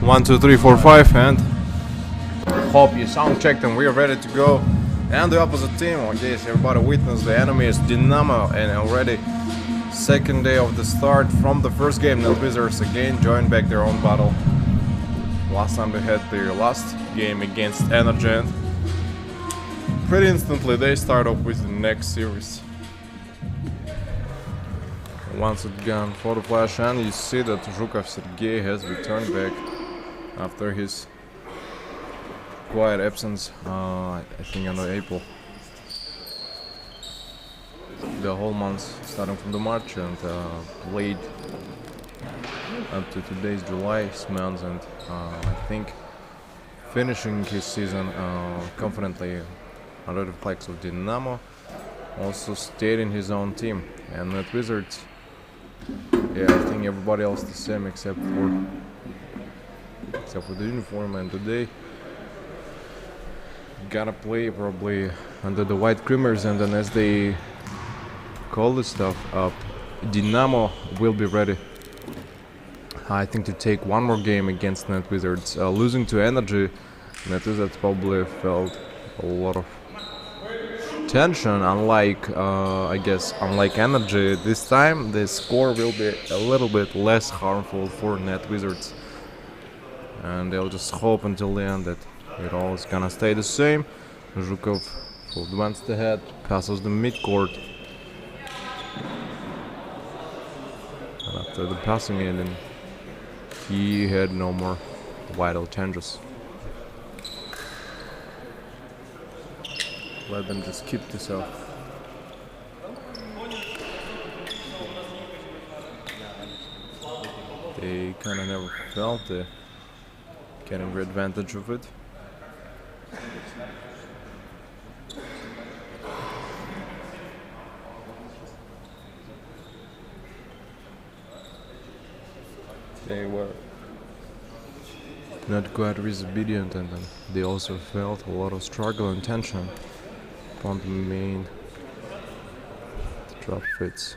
1, 2, 3, 4, 5, and hope you sound checked and we're ready to go. And the opposite team, I guess everybody witnessed the enemy is Dinamo, and already second day of the start from the first game. The Wizards again joined back their own battle. Last time they had their last game against Energy, and pretty instantly they start off with the next series. Once again for the flash, and you see that Zhukov Sergey has returned back after his quiet absence, I think under April. The whole month starting from the March and played up to today's July month, and I think finishing his season confidently under the flags of Dinamo. Also stayed in his own team, and at Wizards, yeah, I think everybody else the same except for the uniform. And today gotta play probably under the white creamers, and then as they call this stuff up, Dinamo will be ready, I think, to take one more game against Net Wizards. Losing to Energy, Net Wizards probably felt a lot of tension. Unlike unlike Energy, this time the score will be a little bit less harmful for Net Wizards, and they'll just hope until the end that it all is gonna stay the same. Zhukov advanced ahead, passes the mid-court, and after the passing in, he had no more vital changes. Let them just keep this up. They kind of never felt getting the advantage of it. They were not quite disobedient, and then they also felt a lot of struggle and tension upon the main drop fits.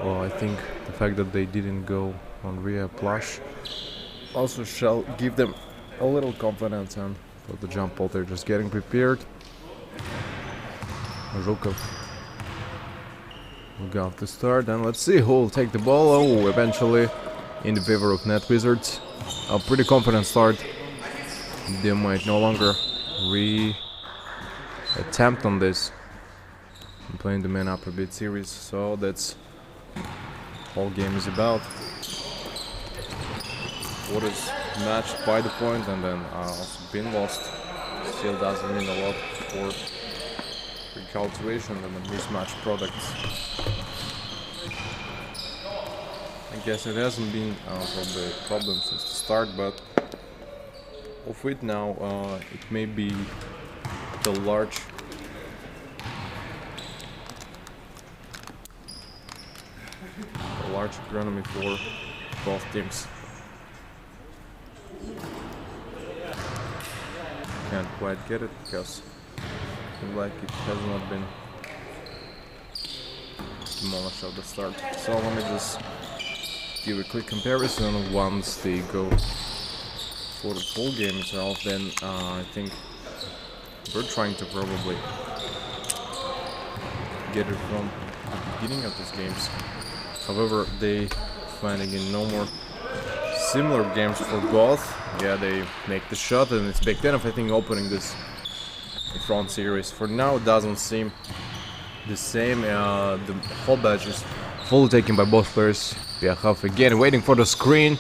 Well, I think the fact that they didn't go on rear plush also shall give them a little confidence, and for the jump ball they're just getting prepared. Zhukov got the start, and let's see who will take the ball. Oh, eventually in the favor of Net Wizards. A pretty confident start. They might no longer attempt on this. I'm playing the man up a bit series, so that's all game is about. What is matched by the point and then also been lost still doesn't mean a lot for recalculation and the mismatch products. I guess it hasn't been probably a problem since the start, but of it now it may be the large economy for both teams. Can't quite get it because I feel like it has not been demolished at the start. So let me just give a quick comparison. Once they go for the full game itself, then I think we're trying to probably get it from the beginning of these games. However, they finding in no more similar games for both. Yeah, they make the shot, and it's Big Ten, I think, opening this front series. For now, it doesn't seem the same. The whole batch is fully taken by both players. Piahov again waiting for the screen,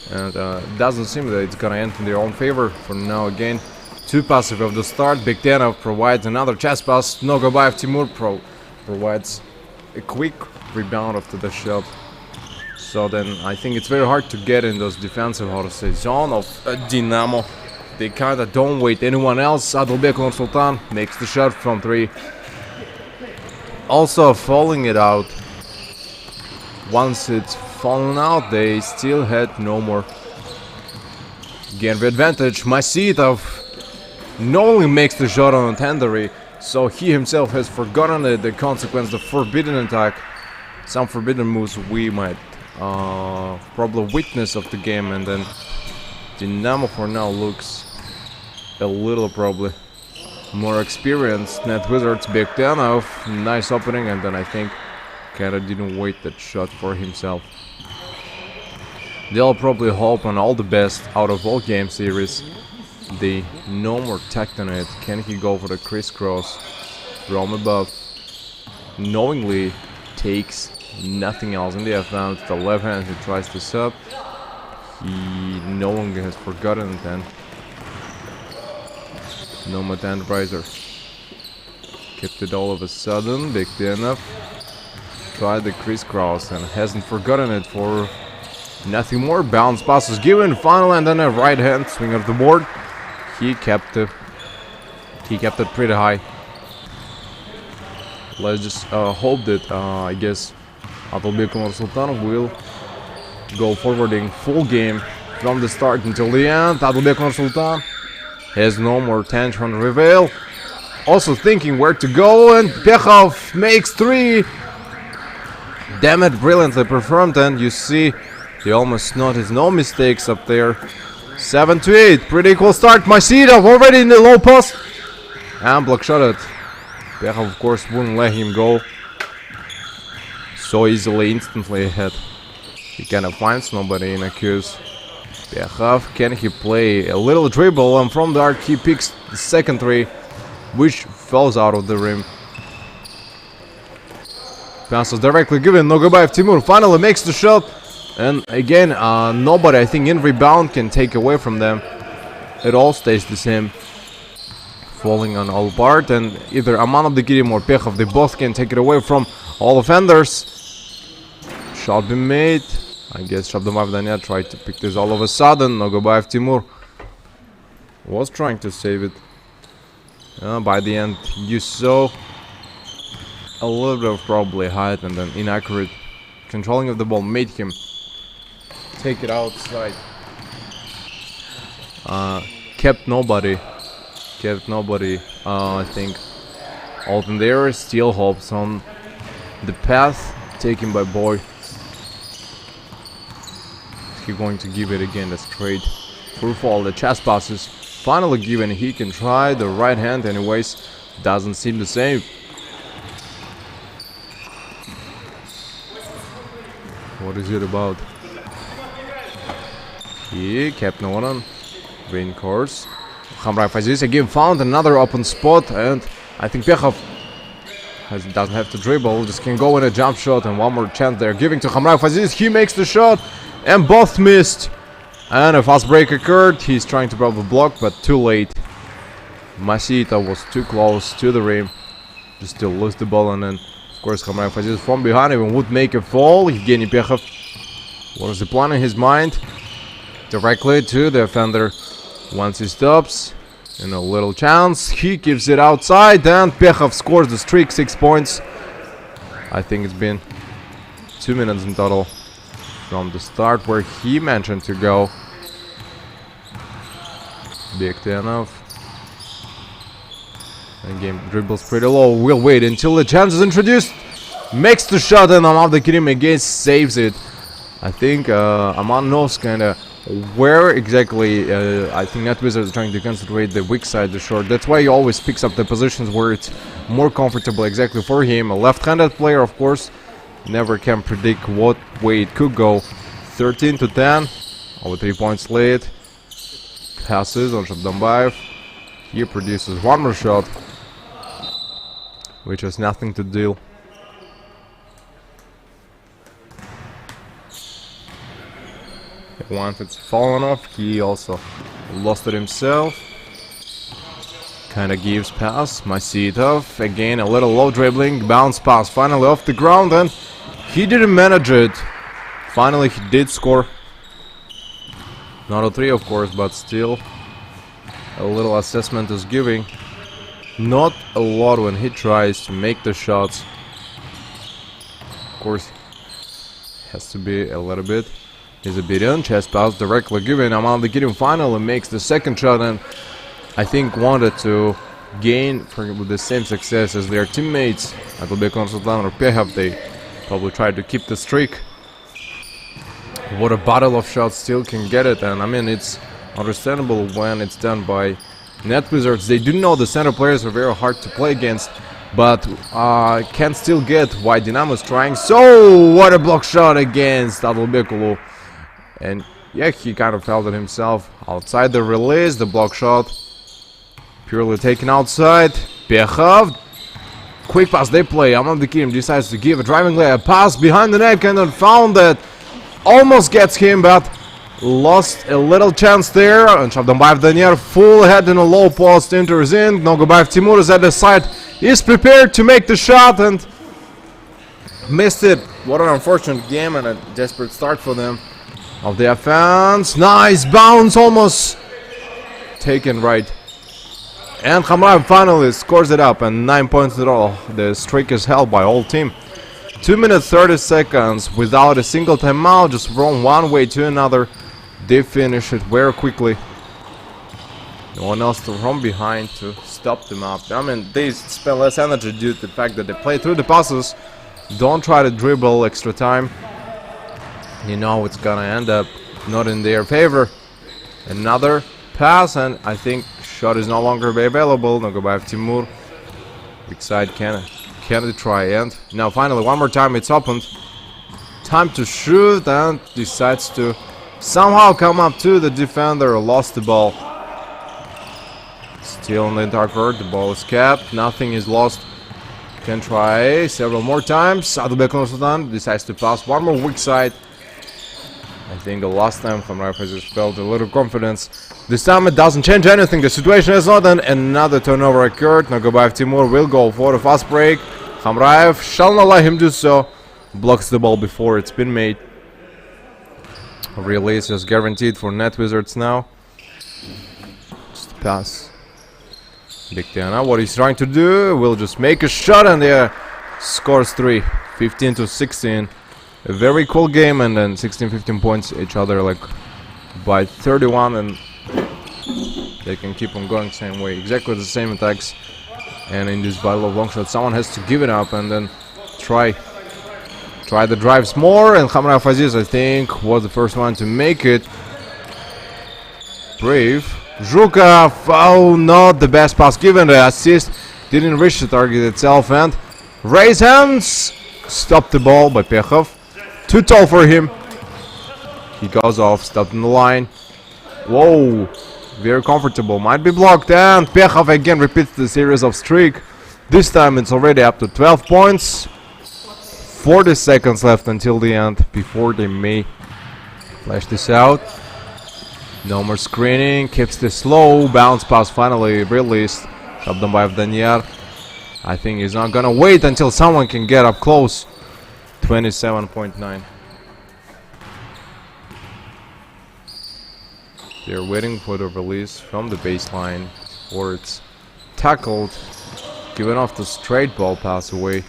and it doesn't seem that it's gonna end in their own favor. For now, again, too passive of the start. Big Ten provides another chest pass. Nogobayev Timur provides a quick rebound after the shot. So then I think it's very hard to get in those defensive, zone of Dinamo. They kinda don't wait anyone else. Adalbek Sultan makes the shot from 3. Also falling it out. Once it's fallen out, they still had no more. Again, the advantage. Masitov not only makes the shot on Tendery, so he himself has forgotten the consequence, the forbidden attack. Some forbidden moves we might probably witness of the game, and then Dinamo for now looks a little probably more experienced. Net Wizards Bektanov, nice opening, and then I think kinda didn't wait that shot for himself. They'll probably hope on all the best out of all game series. They no more tact on it. Can he go for the crisscross from above? Knowingly takes nothing else in the offense. The left hand, he tries to sub. He knowingly has forgotten it, and Nomad Enterpriser kept it all of a sudden. Big enough. Tried the crisscross and hasn't forgotten it for nothing more. Bounce pass is given. Final, and then a right hand swing of the board. He kept it pretty high. Let's just hope that I guess Atılbek Nursultan will go forwarding full game from the start until the end. Atılbek Nursultan has no more tension on reveal. Also thinking where to go, and Pekhov makes 3. Damn it, brilliantly performed, and you see he almost noticed no mistakes up there. 7-8, pretty cool start. Masitov already in the low post, and block shot it. Pekhov of course wouldn't let him go so easily, instantly ahead. He kinda finds nobody in accuse. Pekhov, can he play a little dribble, and from the arc he picks the second 3, which falls out of the rim. Pass was directly given. Nogobayev Timur finally makes the shot, and again nobody I think in rebound can take away from them. It all stays the same, falling on all part, and either Aman Abdikirim or Pekhov, they both can take it away from all offenders. Shot been made. I guess Shabdamayev Danya tried to pick this all of a sudden. Nogobayev Timur was trying to save it. By the end, you saw a little bit of probably height and then inaccurate controlling of the ball made him take it outside. Kept nobody. I think out in there. Still hopes on the path taken by Boy. Is he going to give it again? The straight through fall. The chest passes finally given. He can try the right hand anyways. Doesn't seem the same. What is it about? He kept no one on. Green course. Khamrai Fazis again found another open spot, and I think Pekhov doesn't have to dribble, just can go in a jump shot, and one more chance they're giving to Khamrai Fazis. He makes the shot, and both missed. And a fast break occurred. He's trying to probably block, but too late. Masita was too close to the rim. Just to lose the ball, and then of course Khamrai Fazis from behind even would make a fall. Evgeny Pekhov, what was the plan in his mind? Directly to the offender. Once he stops, and a little chance, he gives it outside, and Pekhov scores the streak, 6 points. I think it's been 2 minutes in total from the start where he mentioned to go. Bektanov. Again, dribbles pretty low. We'll wait until the chance is introduced. Makes the shot, and Aman Abdikirim again saves it. I think Aman knows kinda where exactly I think Net Wizards are trying to concentrate the weak side, the short. That's why he always picks up the positions where it's more comfortable exactly for him. A left-handed player, of course, never can predict what way it could go. 13-10, over 3 points lead. Passes on Shabdambayev. He produces one more shot, which has nothing to deal. Once it's fallen off, he also lost it himself. Kinda gives pass. Masitov again, a little low dribbling, bounce pass, finally off the ground, and he didn't manage it. Finally, he did score. Not a 3, of course, but still a little assessment is giving. Not a lot when he tries to make the shots. Of course, has to be a little bit. He's a bit on, chest pass directly given. Aman Abdikirim finally makes the second shot, and I think wanted to gain with the same success as their teammates. Atılbek Nursultan or Pekhov, they probably tried to keep the streak. What a battle of shots still can get it, and I mean it's understandable when it's done by net wizards. They do know the center players are very hard to play against, but can still get why Dinamo is trying. So what a block shot against Adlbekulu, and yeah, he kind of felt it himself outside the release. The block shot purely taken outside. Pekhov, quick pass they play. Amamdikirim decides to give a driving lay, a pass behind the net, and then found that. Almost gets him, but lost a little chance there. And Shabdanbayev Daniel full head in a low post enters in. Nogobayev Timur is at the side. Is prepared to make the shot and missed it. What an unfortunate game and a desperate start for them of the offense. Nice bounce, almost taken right. And Khamraev finally scores it up, and 9 points at all. The streak is held by all team. 2 minutes 30 seconds without a single timeout, just from one way to another. They finish it very quickly. No one else from behind to stop them up. I mean, they spend less energy due to the fact that they play through the passes. Don't try to dribble extra time. You know it's gonna end up not in their favor. Another pass, and I think shot is no longer available. Nogobayev Timur. Big side can try, and now finally one more time it's opened. Time to shoot, and decides to somehow come up to the defender. Lost the ball. Still in the entire court, the ball is kept. Nothing is lost. Can try several more times. Adlbekulu decides to pass one more weak side. I think the last time Khamraev has just felt a little confidence. This time it doesn't change anything. The situation is not done. Another turnover occurred. Nogobayev Timur will go for the fast break. Khamraev shall not let him do so. Blocks the ball before it's been made. Release is guaranteed for net wizards now. Just pass. Diktiana, what he's trying to do, will just make a shot, and there scores 3. 15 to 16. A very cool game, and then 16-15 points each other, like by 31, and they can keep on going same way, exactly the same attacks. And in this battle of long shots, someone has to give it up and then try the drives more. And Khamraev Aziz, I think, was the first one to make it. Brave. Zhukov, oh, not the best pass given. The assist didn't reach the target itself, and raise hands. Stopped the ball by Pekhov. Too tall for him. He goes off, stopped in the line. Whoa, very comfortable. Might be blocked, and Pekhov again repeats the series of streak. This time it's already up to 12 points. 40 seconds left until the end before they may flash this out. No more screening. Keeps the slow bounce pass finally released. Shabdanbayev Daniel. I think he's not gonna wait until someone can get up close. 27.9. They're waiting for the release from the baseline, or it's tackled, given off the straight ball pass away.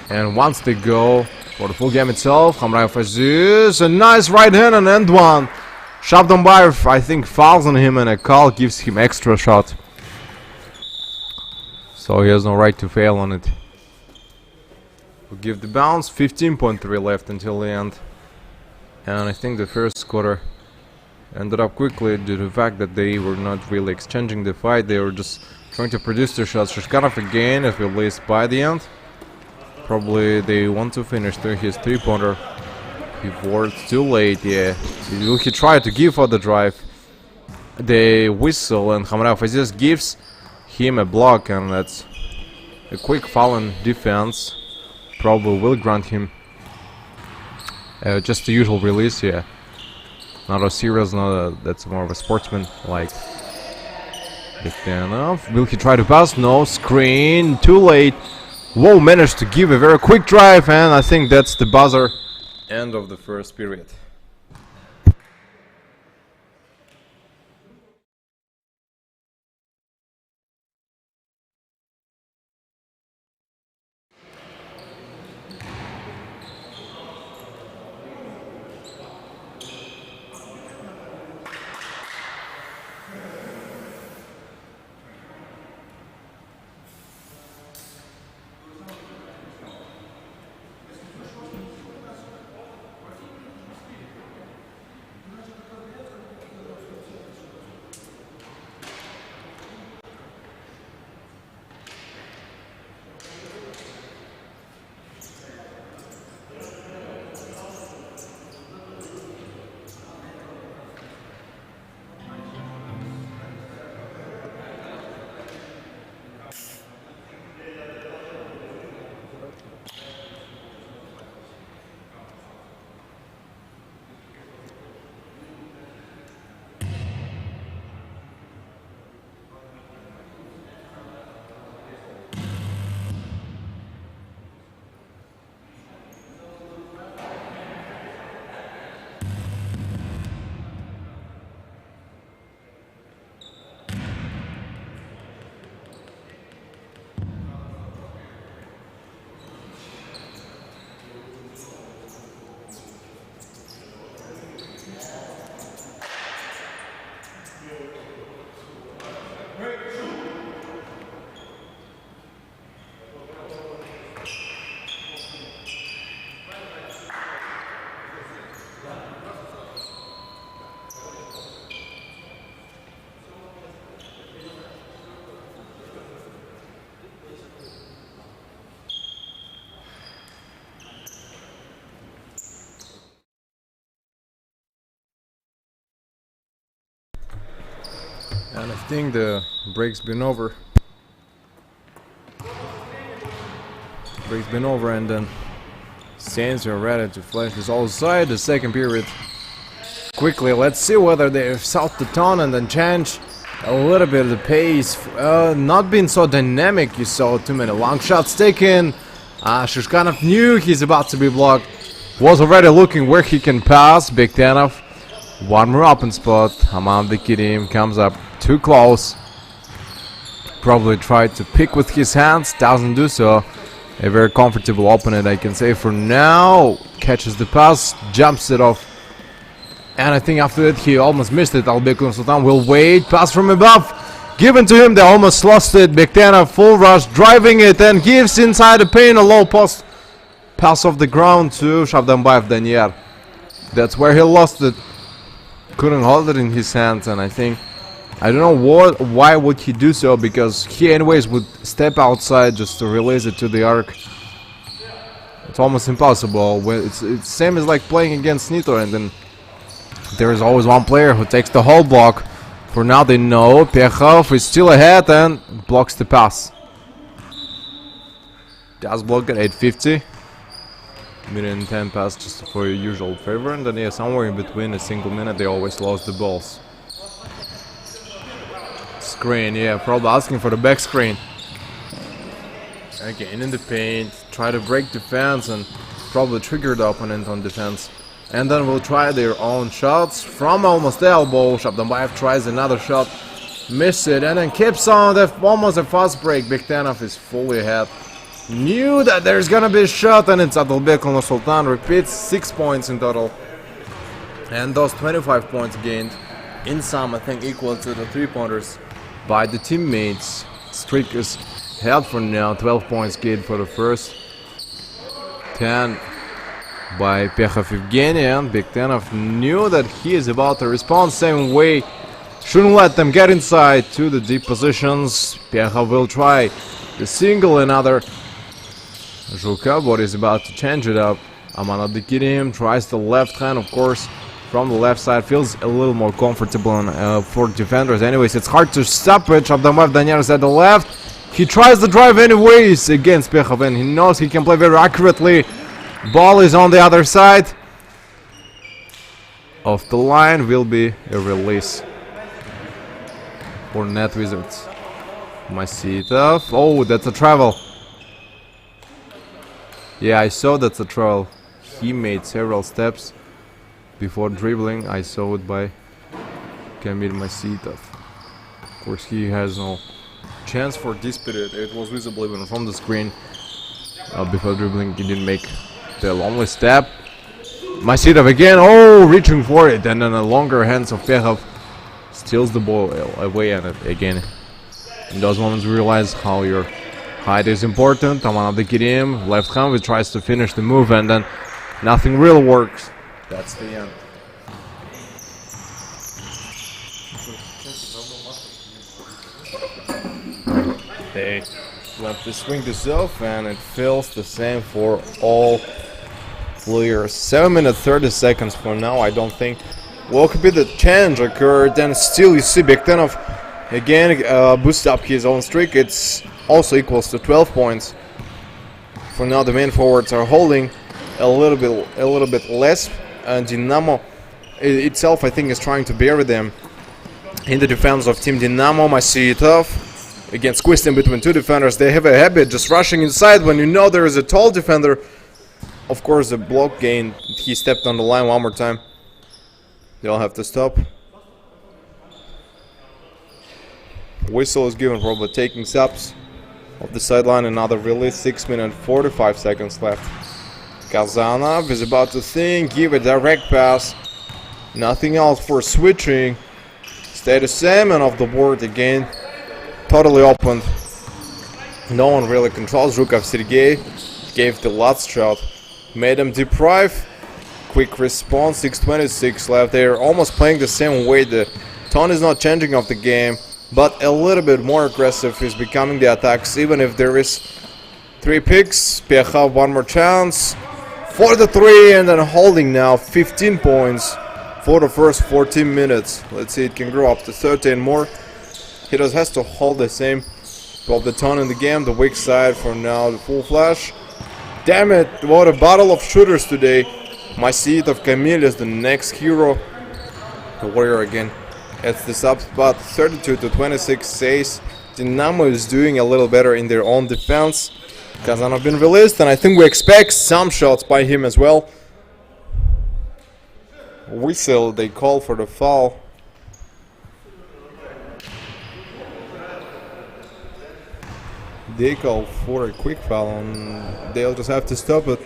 And once they go for the full game itself, Khamraev Aziz, a nice right hand and end one. Shabdanbayev, I think, fouls on him, and a call gives him extra shot. So he has no right to fail on it. We'll give the bounce. 15.3 left until the end. And I think the first quarter ended up quickly due to the fact that they were not really exchanging the fight. They were just trying to produce their shots. Shishkanov again is released by the end. Probably they want to finish his three-pointer before it's too late. Yeah, he tried to give for the drive. They whistle, and Khamraev Aziz gives him a block, and that's a quick foul on defense. Probably will grant him just the usual release. Yeah, not a serious, that's more of a sportsman like. Enough. Will he try to pass? No, screen, too late. Whoa, managed to give a very quick drive, and I think that's the buzzer. End of the first period. And I think the break's been over. Break's been over, and then Saints are ready to flash this all side. The second period. Quickly, let's see whether they've south the tone and then change a little bit of the pace. Not being so dynamic. You saw too many long shots taken. Shishkanov knew he's about to be blocked. Was already looking where he can pass. Dinamo. One more open spot. Hamam Dikirim comes up too close. Probably tried to pick with his hands. Doesn't do so. A very comfortable opponent, I can say for now. Catches the pass. Jumps it off. And I think after that he almost missed it. Albekun Sultan will wait. Pass from above. Given to him. They almost lost it. Dinamo full rush. Driving it and gives inside the paint a low post. Pass off the ground to Shabdanbayev Danier. That's where he lost it. Couldn't hold it in his hands, and I think I don't know why would he do so, because he anyways would step outside just to release it to the arc. It's almost impossible. It's same as like playing against Nito, and then there is always one player who takes the whole block. For now they know Pechov is still ahead and blocks the pass. Does block at 8:50. Minute and 10 pass just for your usual favor, and then yeah, somewhere in between a single minute they always lost the balls. Screen, yeah, probably asking for the back screen. Again in the paint, try to break defense and probably trigger the opponent on defense. And then we'll try their own shots from almost the elbow. Shabdanbayev tries another shot, miss it, and then keeps on almost a fast break. Dinamo is fully ahead. Knew that there's gonna be a shot, and it's Adalbekul Sultan repeats 6 points in total. And those 25 points gained in sum, I think, equal to the 3-pointers by the teammates. Streak is held for now. 12 points gained for the first, 10 by Pechov Evgeny, and Dinamo knew that he is about to respond same way. Shouldn't let them get inside to the deep positions. Pechov will try the single, another. Zhukabor is about to change it up. Amanat Dikirim tries the left hand, of course, from the left side. Feels a little more comfortable for defenders. Anyways, it's hard to stop it. Shabdanbayev Danier is at the left. He tries the drive anyways against Pechov, and he knows he can play very accurately. Ball is on the other side. Off the line will be a release for Net Wizards. Masitov. Oh, that's a travel. Yeah, I saw that's a travel. He made several steps before dribbling. I saw it by Kamil Masitov. Of course, he has no chance for this period. It was visible even from the screen. Before dribbling, he didn't make the lonely step. Masitov again. Oh, reaching for it, and then a longer hands of Pechov steals the ball away, and again, in those moments, we realize how your height is important. Amanat Dikirim, left hand, he tries to finish the move, and then nothing really works. That's the end. They left to swing this off, and it feels the same for all players. 7 minutes 30 seconds from now. I don't think what could be the change occurred. Then still you see Dinamo again boost up his own streak. It's also equals to 12 points. For now, the main forwards are holding a little bit less, and Dinamo itself, I think, is trying to bury them in the defense of Team Dinamo. Masitov again squeezed in between two defenders. They have a habit just rushing inside when you know there is a tall defender. Of course, the block gain. He stepped on the line one more time. They'll have to stop. Whistle is given, probably taking subs of the sideline. Another release. 6 minutes 45 seconds left. Kazanov is about to think, give a direct pass. Nothing else for switching. Stay the same, and off the board again. Totally open. No one really controls. Zhukov Sergei gave the last shot. Made him deprive. Quick response. 6:26 left. They're almost playing the same way. The tone is not changing of the game, but a little bit more aggressive is becoming the attacks, even if there is 3 picks. Pechov, one more chance for the 3, and then holding now 15 points for the first 14 minutes. Let's see, it can grow up to 13 more. He just has to hold the same 12 the tone in the game. The weak side for now, the full flash. Damn it, what a battle of shooters today. My seed of Camille is the next hero. The warrior again. It's the sub spot 32 to 26 says Dinamo is doing a little better in their own defense. Kazanov been released, and I think we expect some shots by him as well. Whistle, they call for the foul. They call for a quick foul, and they'll just have to stop it.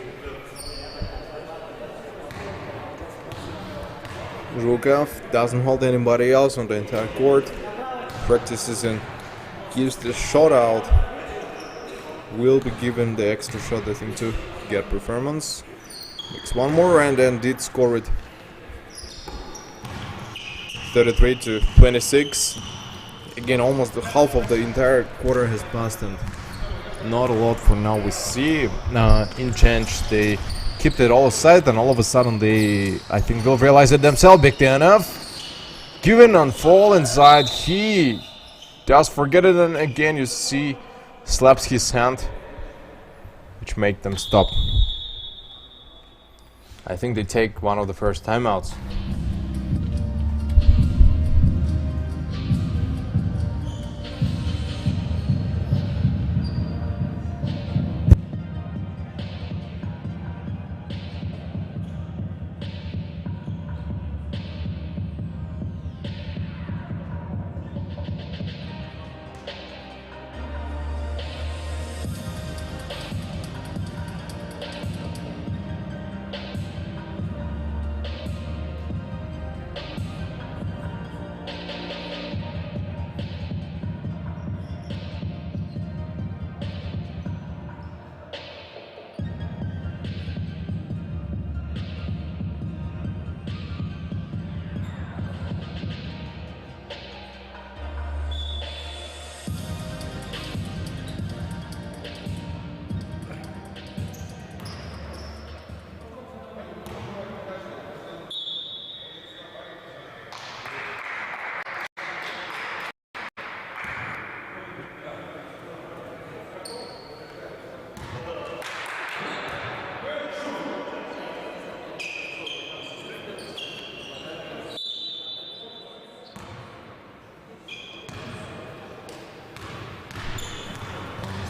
Zhukov doesn't hold anybody else on the entire court. Practices and gives the shot out. Will be given the extra shot, I think, to get performance. Makes one more and then did score it. 33 to 26. Again, almost the half of the entire quarter has passed, and not a lot for now. We see in change they kept it all aside, and all of a sudden they, I think, will realize it themselves. Big enough. Given on fall inside, he does forget it, and again you see slaps his hand, which make them stop. I think they take one of the first timeouts.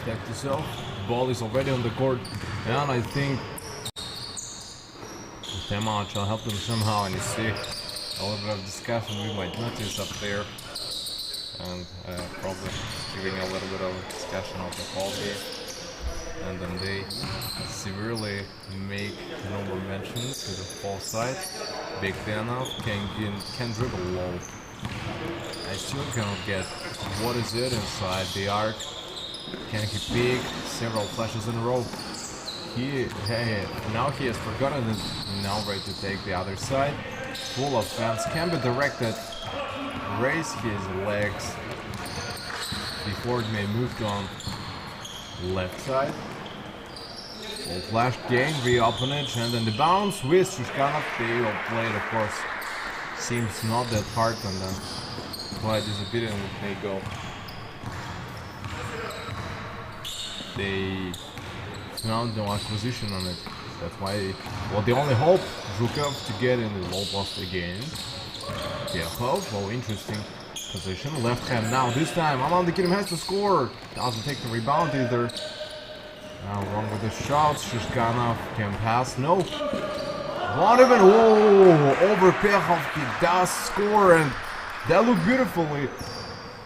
Stack yourself. The ball is already on the court, and I think the timeout shall help them somehow. And you see a little bit of discussion we might notice up there, and probably giving a little bit of discussion of the call here. And then they severely make no more mentions to the false side. Big Dinamo can dribble low. I still cannot get what is it inside the arc. Can he peek? Several flashes in a row. Now he has forgotten it. Now ready to take the other side. Full offense. Can be directed. Raise his legs before it may move on left side. Full flash gain, reopen it, and then the bounce with Shushkanov. They all played, of course. Seems not that hard, and then quite disobedient they go. They found no acquisition on it. That's why, well, the only hope Zhukov to get in the low post again. Well, interesting position. Left hand now. This time, Aman the Kirim has to score. Doesn't take the rebound either. Now wrong with the shots. Shushkanov can pass. No. Not even. Oh, over Pekhovki does score, and that looked beautifully.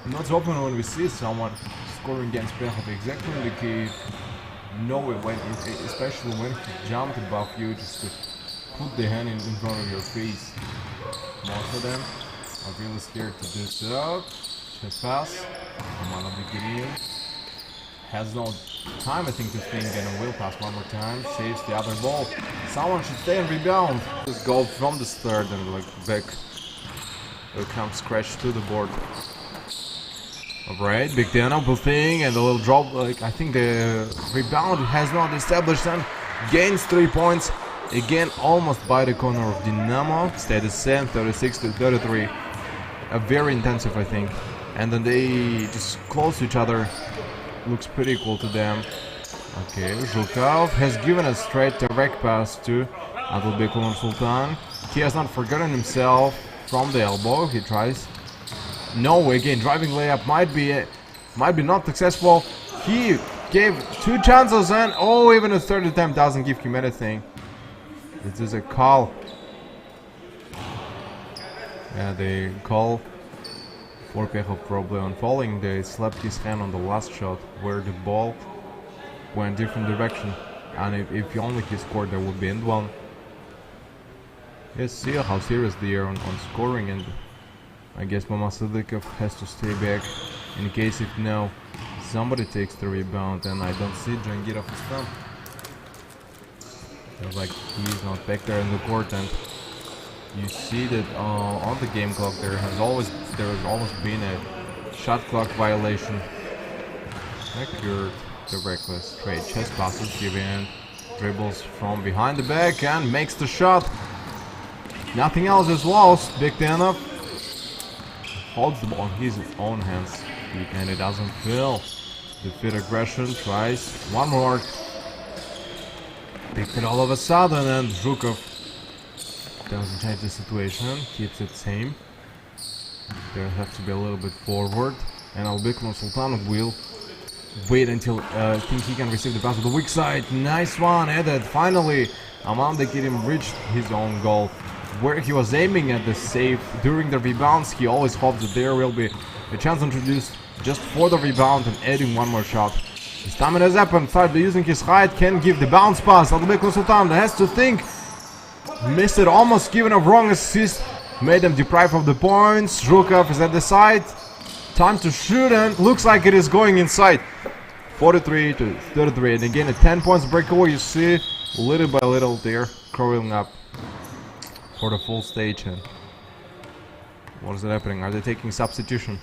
Not so often when we see someone scoring against Pekhovki exactly in the key. Know it when, especially when he jumped above you, just to put the hand in front of your face. Most of them are really scared to do so. Chest pass. Aman Abdikirian has no time, I think, to think, and will pass one more time. Saves the other ball. Someone should stay and rebound. This goal from the start and like back. Will come scratch to the board. Alright, big Dinamo thing and a little drop. Like I think the rebound has not established and gains 3 points. Again, almost by the corner of Dinamo. Stay the same, 36 to 33. A very intensive, I think, and then they just close to each other. Looks pretty equal to them. Okay, Zhukov has given a straight direct pass to Abdulbek Sultan. He has not forgotten himself from the elbow. He tries. No, again, driving layup might be not successful. He gave 2 chances and even a third attempt doesn't give him anything. This is a call. Yeah, they call for Pechov probably on falling. They slapped his hand on the last shot where the ball went different direction, and if only he scored, there would be end one. Yes, see how serious they are on scoring, and I guess Mama Sadikov has to stay back in case if now somebody takes the rebound, and I don't see Jangirov is thumb. Feels like he's not back there in the court, and you see that on the game clock there has almost been a shot clock violation. Accurate, the reckless straight chest passes, giving dribbles from behind the back and makes the shot. Nothing else is lost. Big Dinamo holds the ball in his own hands, and it doesn't feel. Defeat aggression, tries one more. Picked it all of a sudden, and Zhukov doesn't change the situation, keeps it same. They have to be a little bit forward, and Abdulbek Sultan will wait until I think he can receive the pass to the weak side. Nice one, added. Finally, Amanda Kirim reached his own goal. Where he was aiming at the save during the rebounds, he always hopes that there will be a chance introduced just for the rebound and adding one more shot. This time it has happened. Started using his height, can give the bounce pass. Abdulbek Sultan has to think. Missed it, almost given a wrong assist. Made them deprived of the points. Zhukov is at the side. Time to shoot, and looks like it is going inside. 43-33, and again a 10 points breakaway. You see little by little they're crawling up for the full stage. And what is happening? Are they taking substitution?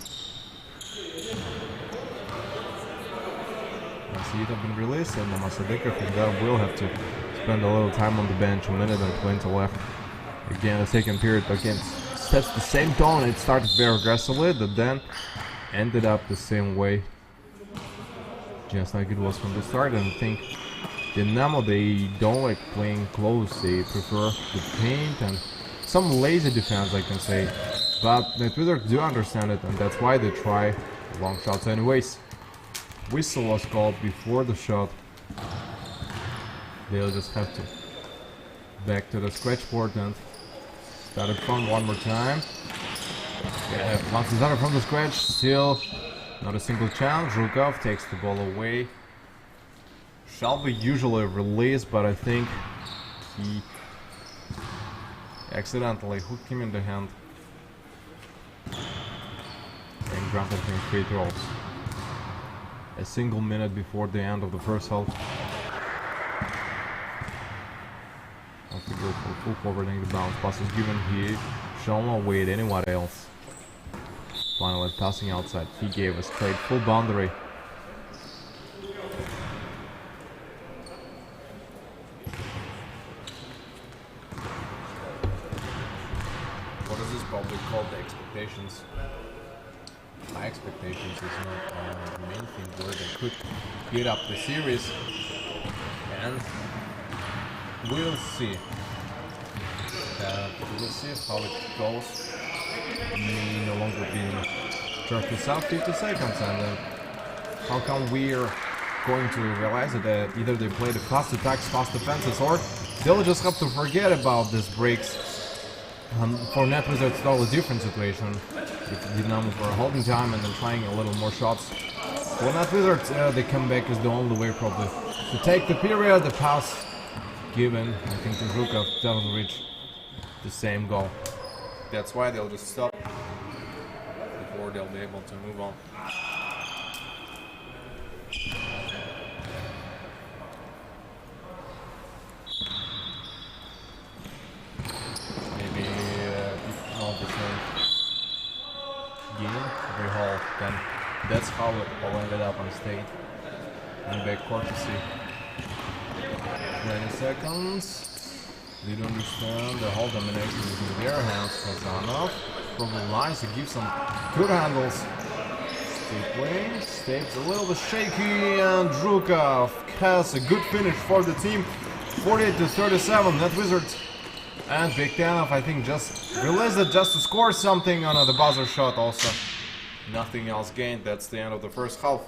It have been released, and Masadikov will have to spend a little time on the bench. A minute and 20 left. Again, the second period again sets the same tone. It started very aggressively, but then ended up the same way, just like it was from the start. And I think Dinamo, they don't like playing close. They prefer the paint and some lazy defense, I can say. But the Wizards do understand it, and that's why they try long shots anyways. Whistle was called before the shot. They'll just have to back to the scratch board and start it from one more time. Yeah, once it's started from the scratch, still not a single chance. Zhukov takes the ball away. Shall be usually released, but I think he accidentally hooked him in the hand and granted him free throws. A single minute before the end of the first half. Have to go for full forwarding. The bounce pass is given here. Shall not wait anyone else. Finally passing outside. He gave a straight full boundary. What is this probably called? The expectations. My expectations is not the main thing where they could get up the series, and we'll see. We'll see how it goes. Me no longer being 50 seconds, and how come we're going to realize that either they play the fast attacks, fast defenses, or they'll just have to forget about these breaks. For Net Wizards, it's all a different situation. Dinamo for a holding time and then trying a little more shots. For Net Wizards, the comeback is the only way probably to take the period. The pass given, I think the Zhukov doesn't reach the same goal. That's why they'll just stop before they'll be able to move on. Maybe if not the same game, every hole, then that's how it all ended up on stage. And backcourt to see. 20 seconds. They don't understand the whole domination is in their hands. Kazanov probably lines to give some good handles. interesting play. Stays a little bit shaky, and Drukov has a good finish for the team. 48-37, Net Wizards. And Viktanov, I think, just released it just to score something on the buzzer shot also. Nothing else gained. That's the end of the first half.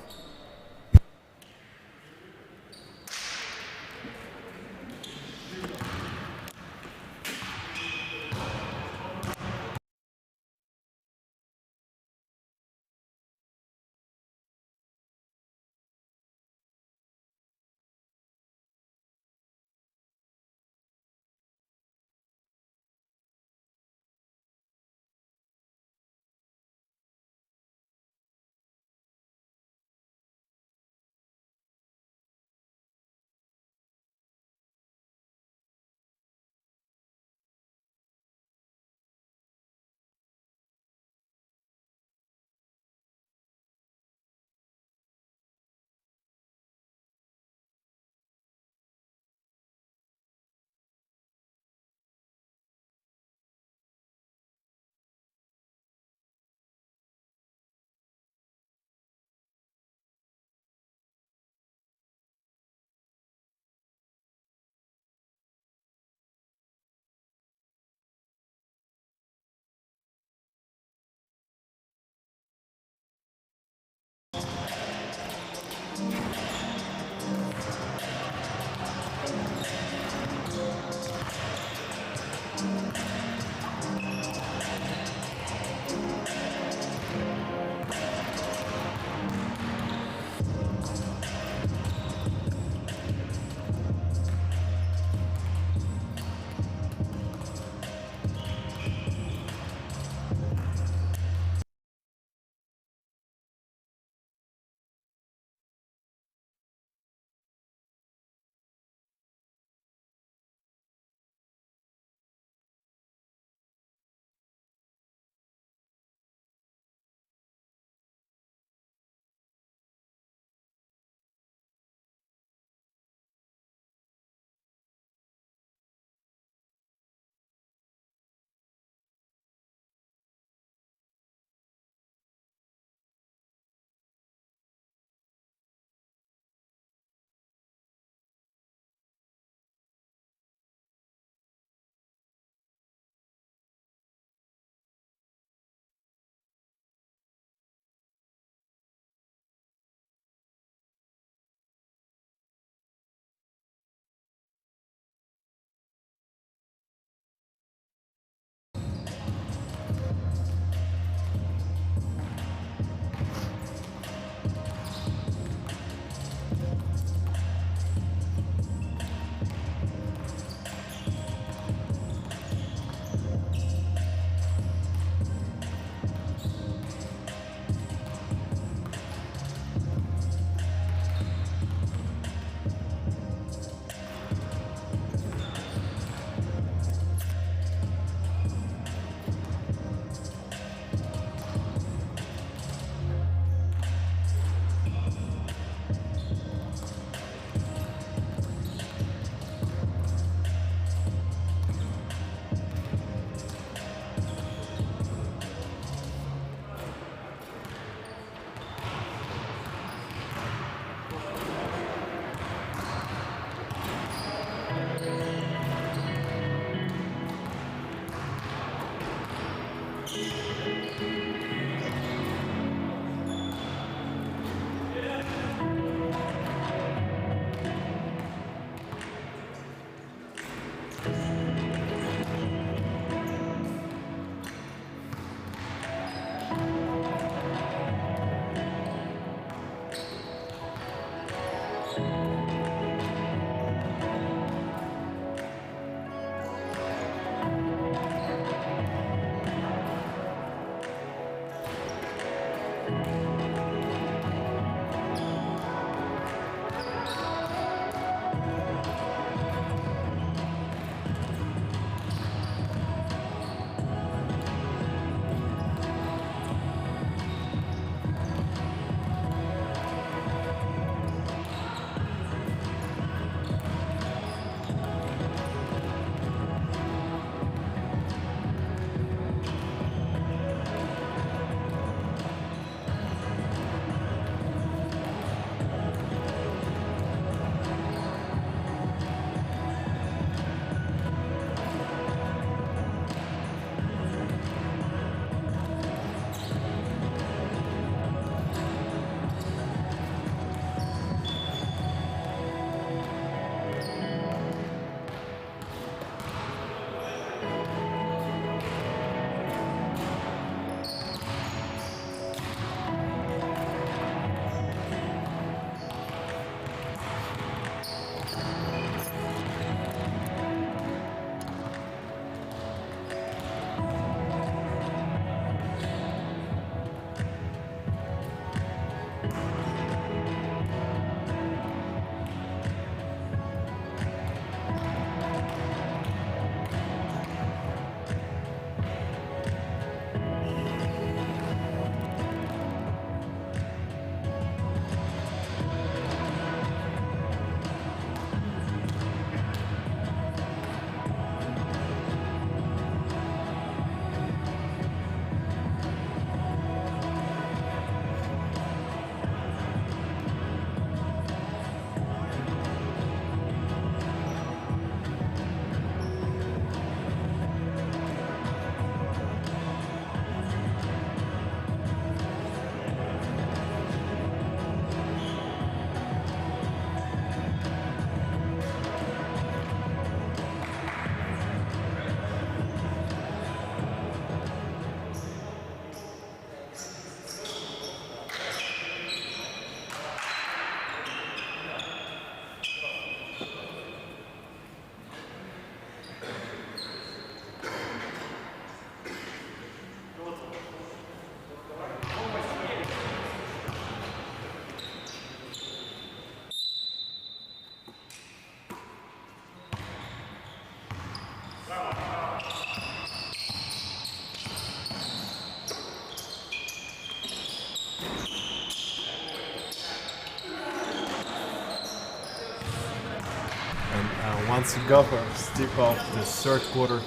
Once you go for stick off the third quarter,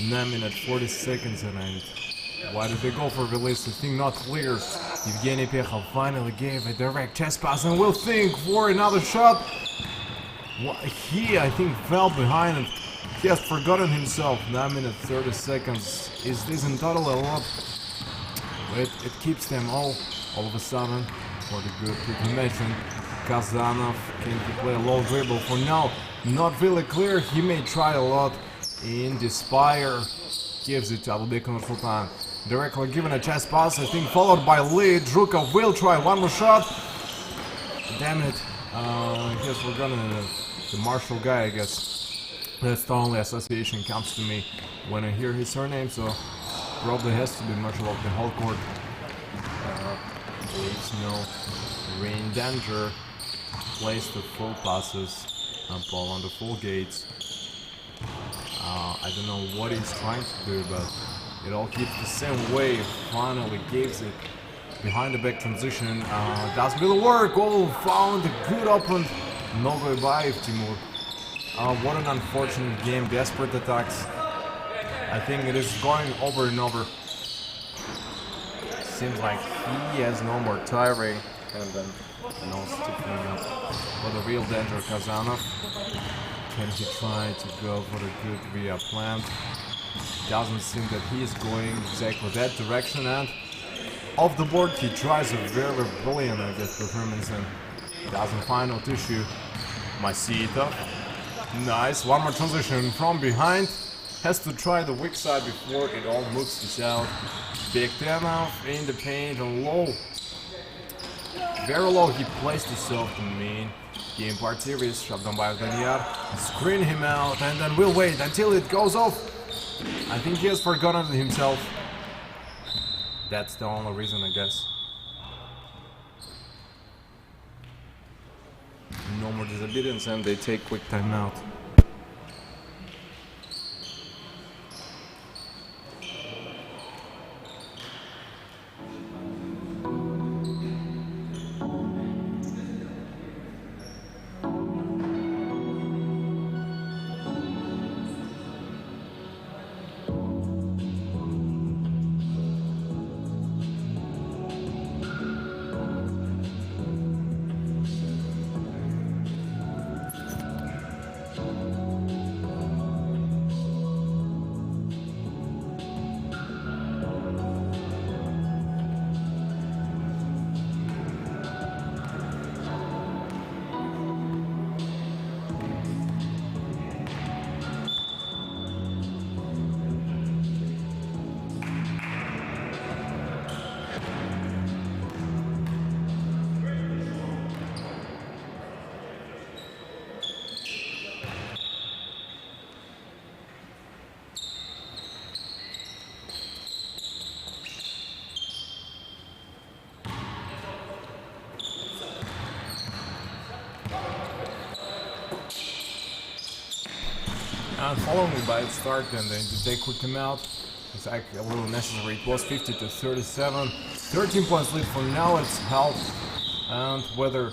9 minutes 40 seconds, and why did they go for release? The thing not clear. Evgeny Pekhov finally gave a direct chest pass and will think for another shot. He, I think, fell behind and he has forgotten himself. 9 minutes 30 seconds. Is this in total a lot? But it keeps them all of a sudden for the good. You can mention Kazanov, can he play a low dribble for now? Not really clear. He may try a lot in the spire. Gives it to Abubekir Sultan. Directly given a chest pass, I think, followed by Lee. Drukov will try one more shot. Damn it. He has forgotten the Marshall guy, I guess. That's the only association comes to me when I hear his surname, so probably has to be Marshall of the whole court. Leaves no rain danger. Plays the full passes. Ball on the full gates. I don't know what he's trying to do, but it all keeps the same way. Finally gives it behind the back transition. Doesn't really work. Oh, found a good open. No goodbye, Timur. What an unfortunate game. Desperate attacks. I think it is going over and over. Seems like he has no more tiring. And then no sticking up for the real danger. Kazanov. Can he try to go for the good via plant? Doesn't seem that he is going exactly that direction, and off the board he tries a very brilliant, I guess, performance and doesn't find no tissue. Masita. Nice, one more transition from behind. Has to try the weak side before it all moves out. Bektenov in the paint and low. Very low, he placed himself to mean. Game part series, shot down by Daniar. Screen him out and then we'll wait until it goes off. I think he has forgotten himself. That's the only reason, I guess. No more disobedience and they take quick timeout. not following me by the start, and they quicked him out. It's actually a little necessary. It was 50-37. 13 points lead for now. It's health and whether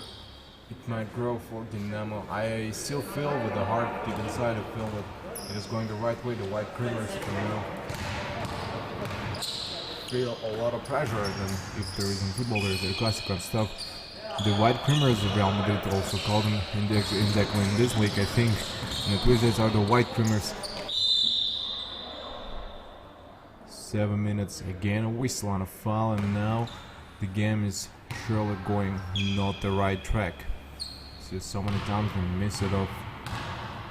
it might grow for Dinamo. I still feel with the heart deep inside, I feel that it is going the right way. The white criminals can now feel a lot of pressure, and if there is in football, there is the classical stuff. The white criminals of Real Madrid also call them in this week, I think. And the Tuesdays are the white criminals. 7 minutes, again a whistle on a foul, and now the game is surely going not the right track. See, so many times they miss it off.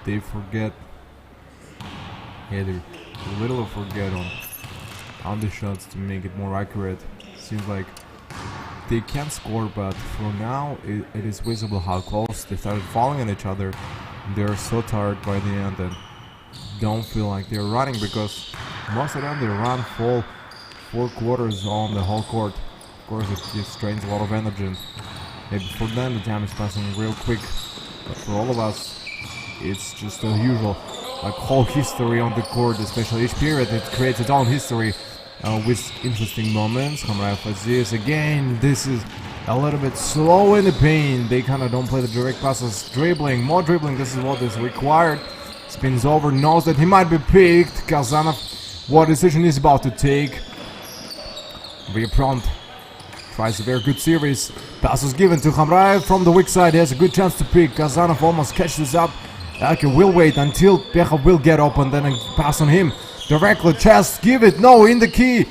They forget. Yeah, they little forget on the shots to make it more accurate. Seems like they can score, but for now it is visible how close they started falling on each other. They're so tired by the end and don't feel like they're running, because most of them they run full 4 quarters on the whole court. Of course, it just drains a lot of energy, and maybe for them the time is passing real quick, but for all of us it's just unusual. Like whole history on the court, especially each period, it creates its own history with interesting moments. Aziz again, this is a little bit slow in the paint. They kind of don't play the direct passes. Dribbling, more dribbling, this is what is required. Spins over, knows that he might be picked. Kazanov, what decision he's about to take. Very prompt. Tries a very good series. Pass was given to Khamraev from the weak side. He has a good chance to pick. Kazanov almost catches up. Elke will wait until Pechov will get open, then a pass on him. Directly, chest, give it, no, in the key.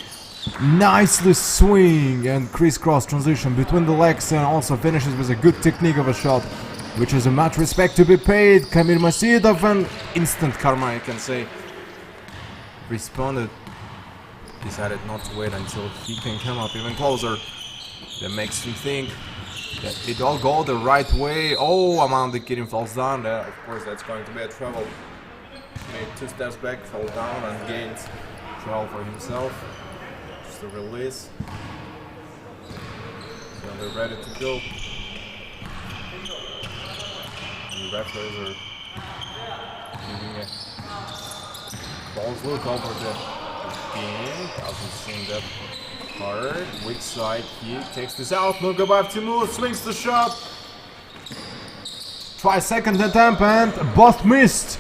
Nicely swing and crisscross transition between the legs, and also finishes with a good technique of a shot, which is a much respect to be paid. Kamil Masidov, an instant karma, I can say. Responded, decided not to wait until he can come up even closer. That makes him think that it all go the right way. Oh, Amanda Kirin falls down. Of course, that's going to be a trouble. Made 2 steps back, fall down, and gains trouble for himself. Just a release. So they're ready to go. The referees are giving a close look over the game. Doesn't seem that hard. Weak side, he takes this out. Nurgabayev Timur swings the shot. Try second attempt and both missed.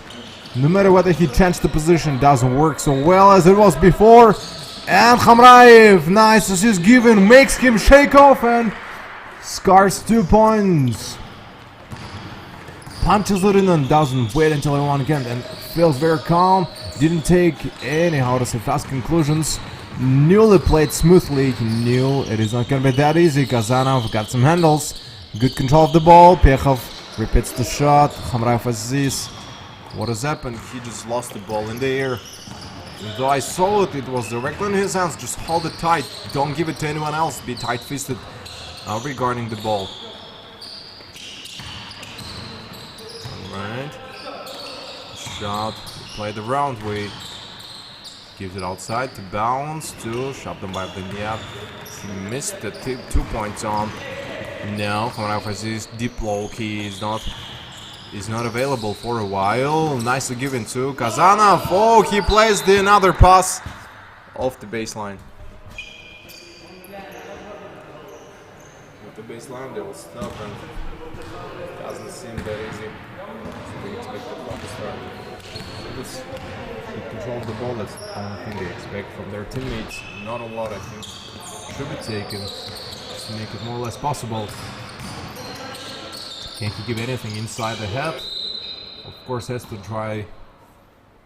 No matter whether he changed the position, doesn't work so well as it was before. And Khamraev, nice assist given, makes him shake off and scars 2 points. Punches it in and doesn't wait until everyone again, and feels very calm. Didn't take any, how to say, fast conclusions. Knew it played smoothly. He knew it is not gonna be that easy. Kazanov got some handles. Good control of the ball. Pechov repeats the shot. Khamraev Aziz. What has happened? He just lost the ball in the air. Though I saw it, it was directly in his hands. Just hold it tight. Don't give it to anyone else. Be tight-fisted regarding the ball. Alright. Shot. Play the round way. Gives it outside to bounce to Shabdan by Bendiab. He missed the 2 points on. Now, Khamraev Aziz deep low. He is not available for a while. Nicely given to Kazanov. Oh, he plays another pass off the baseline. With the baseline, they will stop, and it doesn't seem that easy. So we expect the clock to start. This control of the ball, that's the only thing they expect from their teammates. Not a lot, I think, should be taken just to make it more or less possible. Can't he give anything inside the head? Of course, has to try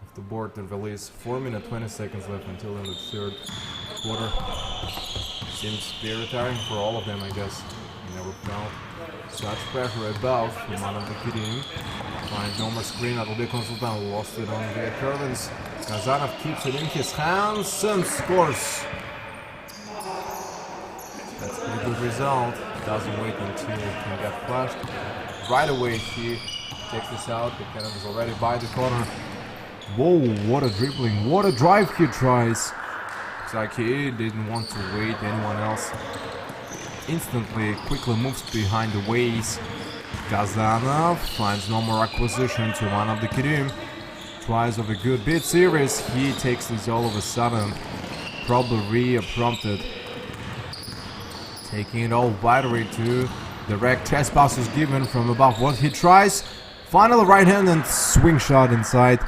off the board and release. 4 minutes 20 seconds left until in the 3rd quarter. Seems to be retiring for all of them, I guess. Never felt such pressure above from one of the Kirim. Finds no more screen, that'll be a consultant. Lost it on the curtains. Kazanov keeps it in his hands and scores. That's a pretty good result. Doesn't wait until he can get flashed. Right away he takes this out. The cannon is already by the corner. Whoa, what a dribbling, what a drive he tries. It's like he didn't want to wait anyone else. Instantly, quickly moves behind the waist. Kazanov finds no more acquisition to one of the Kirim. tries of a good bit series. He takes this all of a sudden. Probably re-prompted. Taking it all wider to direct chest pass is given from above what he tries. Final right hand and swing shot inside.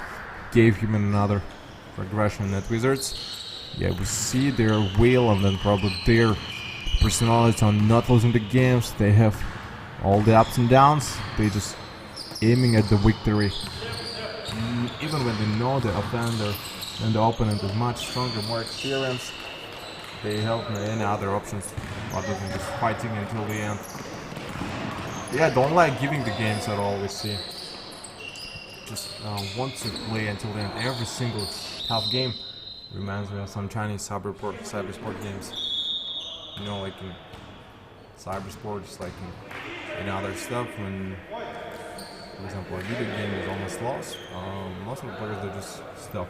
Gave him another progression at Wizards. Yeah, we see their will and then probably their personality on not losing the games. They have all the ups and downs. They just aiming at the victory. Even when they know the offender and the opponent is much stronger, more experienced, they have any other options other than just fighting until the end. Yeah, don't like giving the games at all, we see. Just want to play until the end. Every single tough game reminds me of some Chinese cybersport games. You know, like in cybersports, like in other stuff, when, for example, a video game is almost lost, most of the players, they just stop.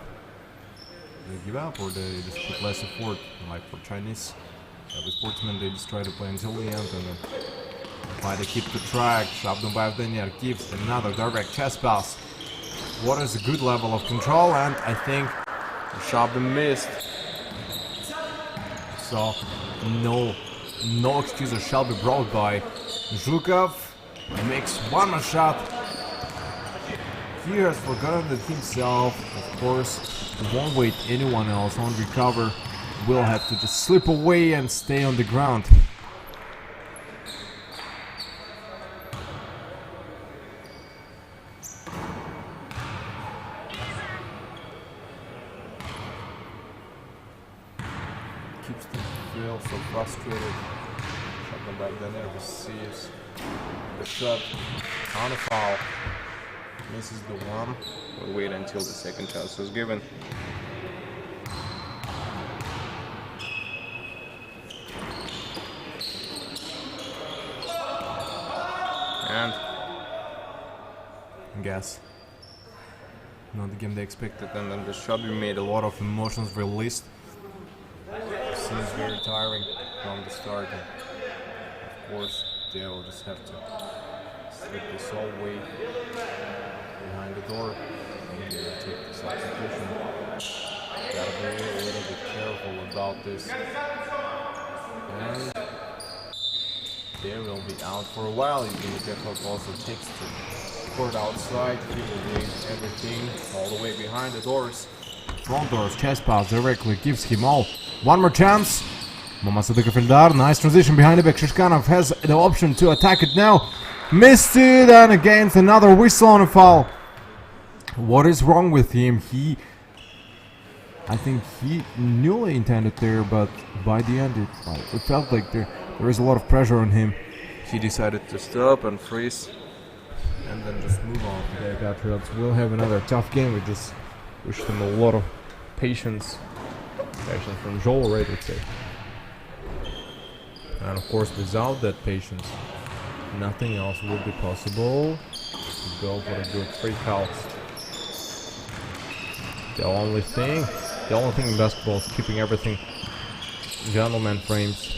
They give up or they just put less effort. Like for Chinese sportsmen, they just try to play until the end and then try to keep the track. Shabdumbayev gives another direct chest pass. What is a good level of control, and I think Shabdum missed. So no excuses shall be brought by Zhukov. Makes one more shot. He has forgotten that himself, of course, won't wait anyone else, won't recover, will have to just slip away and stay on the ground. Keeps them feel so frustrated. Something back then never sees the shot on a foul. Misses the one. We'll wait until the second chance is given. And guess not the game they expected, and then the shot we made, a lot of emotions released. Seems very tiring from the start. And of course, they will just have to slip this all way behind the door and take the substitution. Gotta be a little bit careful about this. And they will be out for a while. Yevgeny also takes the court outside. He will leave everything all the way behind the doors. Front doors, chest pass directly gives him all. One more chance. Mamadou, nice transition behind the back. Shishkanov has the option to attack it now. Missed it, and against another whistle on a foul. What is wrong with him? I think he newly intended there, but by the end it felt like there is a lot of pressure on him. He decided to stop and freeze and then just move on. The Patriots will have another tough game. We just wish them a lot of patience, especially from Joel, right, let's say. And of course, without that patience, nothing else would be possible. Go for a good free calls. The only thing in basketball is keeping everything gentleman frames,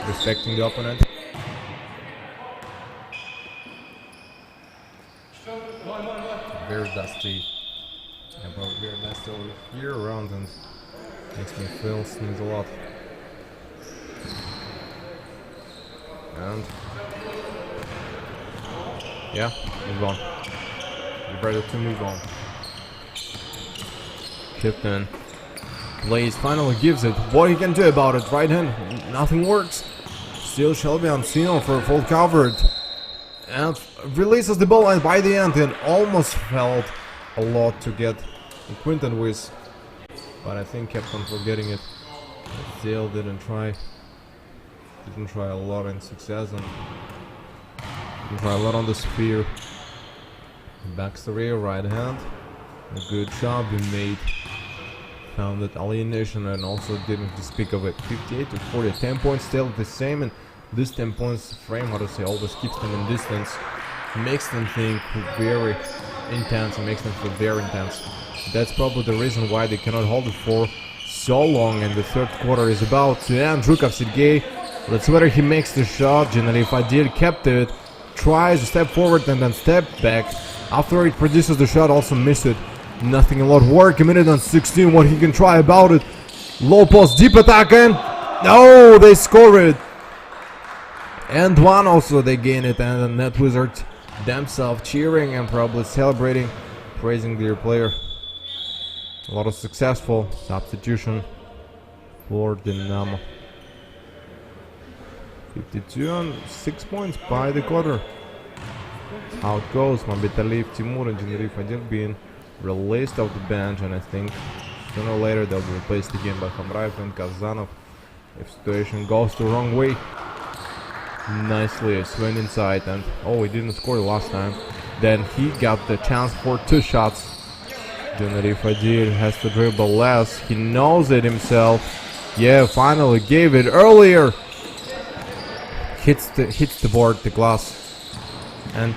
respecting the opponent. Very dusty. Yeah, but very dusty over here around, and makes me feel sneeze a lot. And yeah, move on. We're ready to move on. Tipton plays, finally gives it. What he can do about it? Right hand, nothing works. Still Shelby on Sino for full covered. And releases the ball, and by the end it almost felt a lot to get Quinton with. But I think kept on forgetting it. Still didn't try a lot in success, and didn't try a lot on the sphere. Backs the rear, right hand. A good job he made. Found that alienation and also didn't speak of it. 58 to 40, 10 points still the same, and this 10 points frame, how to say, always keeps them in distance. Makes them think very intense and makes them feel very intense. That's probably the reason why they cannot hold it for so long, and the third quarter is about to end. Zhukov Sergey, let's see whether he makes the shot. Generally, Fadil kept it, tries to step forward and then step back. After it produces the shot, also missed it. Nothing a lot work. A minute and 16. What he can try about it. Low post, deep attack, and no, they score it. And one also they gain it, and the Net Wizards themselves cheering and probably celebrating, praising their player. A lot of successful substitution for Dinamo. 52 and 6 points by the quarter. How it goes. Mabitaliv, Timur and Generif Adil being released off the bench, and I think sooner or later they'll be replaced again by Hamraev and Kazanov if situation goes the wrong way. Nicely a swing inside, and oh, he didn't score last time. Then he got the chance for 2 shots. Generif Adil has to dribble less. He knows it himself. Yeah, finally gave it earlier. Hits the board, the glass, and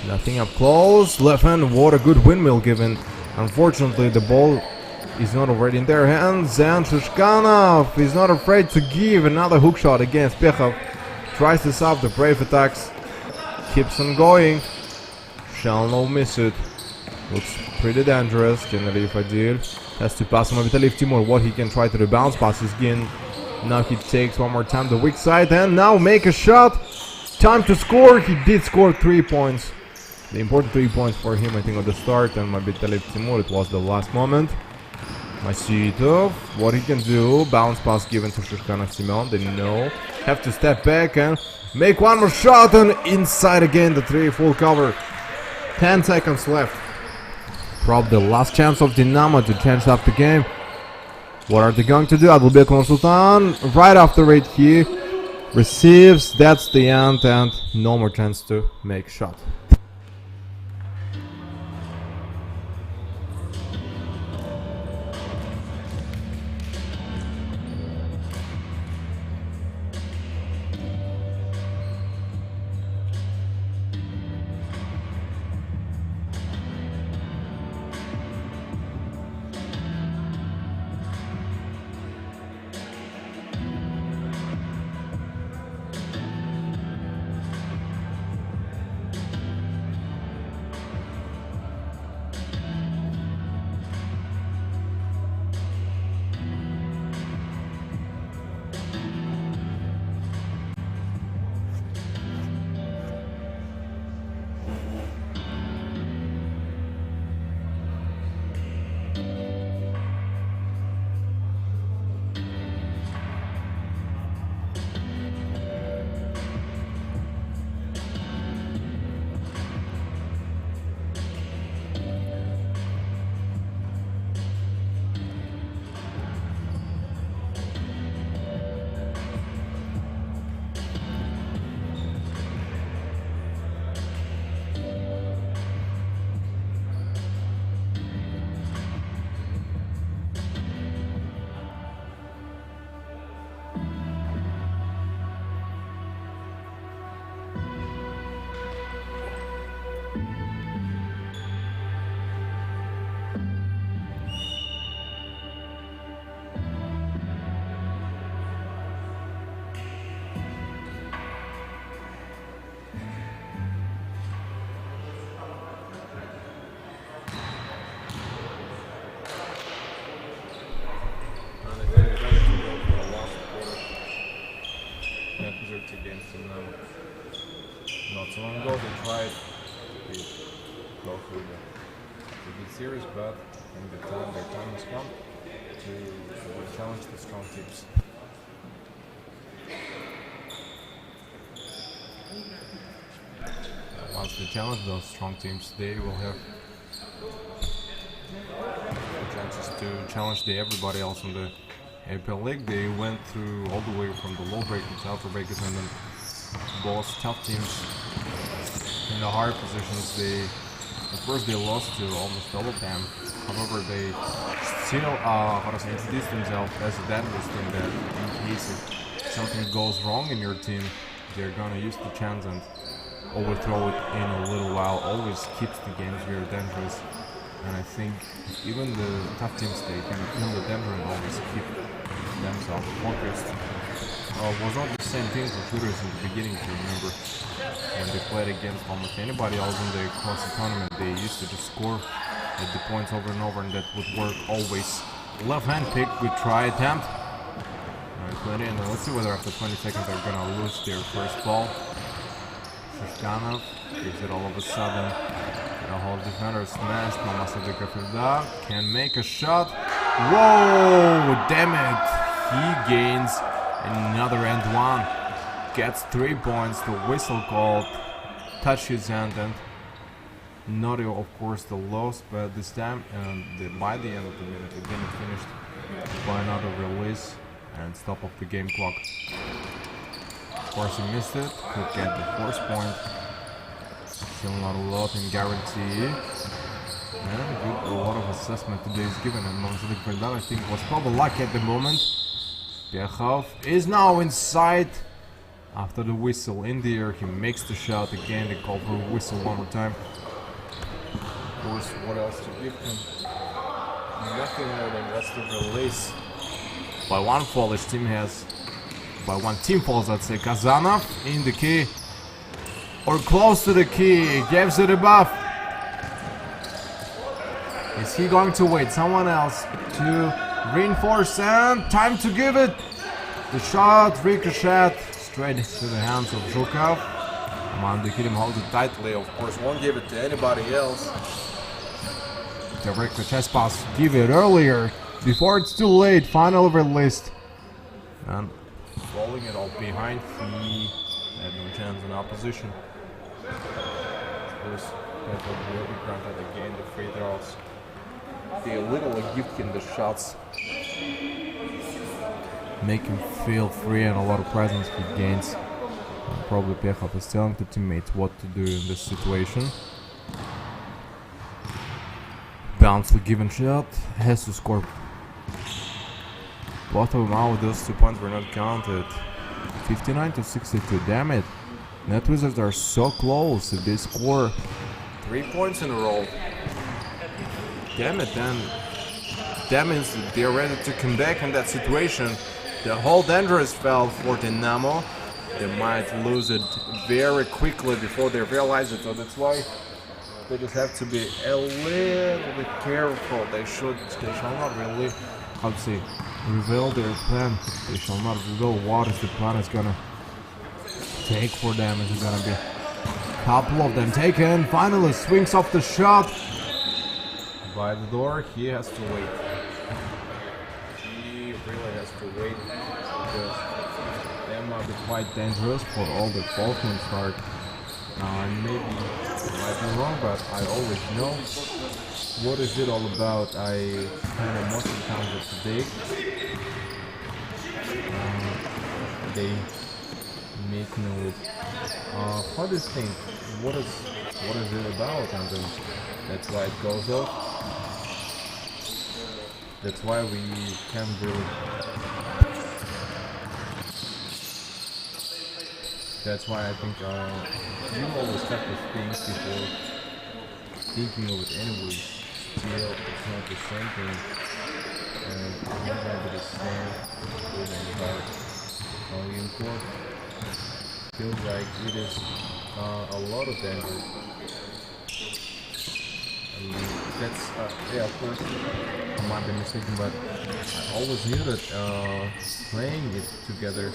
nothing up close. Left hand, what a good windmill given. Unfortunately, the ball is not already in their hands, and Shishkanov is not afraid to give another hook shot against Pechov. Tries to stop the brave attacks, keeps on going. Shall not miss it. Looks pretty dangerous. Generif Adil has to pass on Vitaliv Timur. What he can try to the bounce pass is again. Now he takes one more time the weak side and now make a shot. Time to score. He did score 3 points. The important 3 points for him, I think, at the start. And Mabitaliv Timur, it was the last moment. Masitov, what he can do. Bounce pass given to Shishkanov Simeon. They know. Have to step back and make one more shot. And inside again, the 3 full cover. 10 seconds left. Probably the last chance of Dinamo to change up the game. What are they going to do? Adilbek Sultan right after it, he receives. That's the end, and no more chance to make shot. Against Dinamo. Not so long ago they tried to go through the big series, but I think their time has come to challenge the strong teams. Once they challenge those strong teams, they will have chances to challenge everybody else in the APL League. They went through all the way from the low breakers, outer breakers, and then both tough teams in the hard positions. At first they lost to almost double time. However, they still introduced themselves as a dangerous team that in case if something goes wrong in your team, they're gonna use the chance and overthrow it in a little while. Always keeps the games very dangerous. And I think even the tough teams, they can feel the danger and always keep themselves focused. Was not the same thing for shooters in the beginning, if you remember. When they played against almost anybody else in the cross tournament, they used to just score at the points over and over, and that would work always. Left hand pick, good try attempt. Alright, 20, and then let's see whether after 20 seconds they're gonna lose their first ball. Shishkanov gives it all of a sudden. The whole defender smashed. Mamasadika Ferda can make a shot. Whoa! Damn it! He gains another and one. Gets 3 points. The whistle called. Touch his hand and not, of course, the loss, but this time by the end of the minute again it finished by another release and stop of the game clock. Of course he missed it. Could get the first point. Still not a lot in guarantee. And a lot of assessment today is given, and Mamasadik Ferdan I think was probably lucky at the moment. Piechov is now inside. After the whistle in the air, he makes the shot again. They call for a whistle one more time. Of course, what else to give him? Nothing more than just to release. By one fall, each team has. By one team falls, I'd say. Kazanov in the key. Or close to the key. Gives it a buff. Is he going to wait someone else to reinforce? And time to give it. The shot, ricochet. Straight into the hands of Zhukov. Mandikirim holds it tightly, of course, won't give it to anybody else. Direct the chest pass, give it earlier, before it's too late, final released. And rolling it all behind, he had no chance in opposition. Of course, that will be granted again, the free throws. They a little gift in the shots. Make him feel free, and a lot of presence he gains. And probably Piechov is telling the teammates what to do in this situation. Bounce the given shot, has to score. Both of them out, those 2 points were not counted. 59 to 62, damn it. Net Wizards are so close. If they score 3 points in a row, damn it, then that means they're ready to come back in that situation. The whole dangerous spell for Dinamo. They might lose it very quickly before they realize it, so that's why they just have to be a little bit careful. They shall not really, how to say, reveal their plan. They shall not reveal what is the plan is gonna take for them. Is it gonna be a couple of them taken? Finally swings off the shot by the door. He has to wait. Really has to wait because they might be quite dangerous for all the Falcons start. Maybe I might be wrong, but I always know what is it all about. I kind of most of the times it's big. They make note. How do you think? What is it about? And then that's why it goes up. That's why we can't really. That's why I think you always have to think before thinking of it anyway. Still, it's not the same thing, and it's not gonna be the same with anybody. In court, feels like it is a lot of danger. That's yeah, of course I might be mistaken, but I always knew that playing it together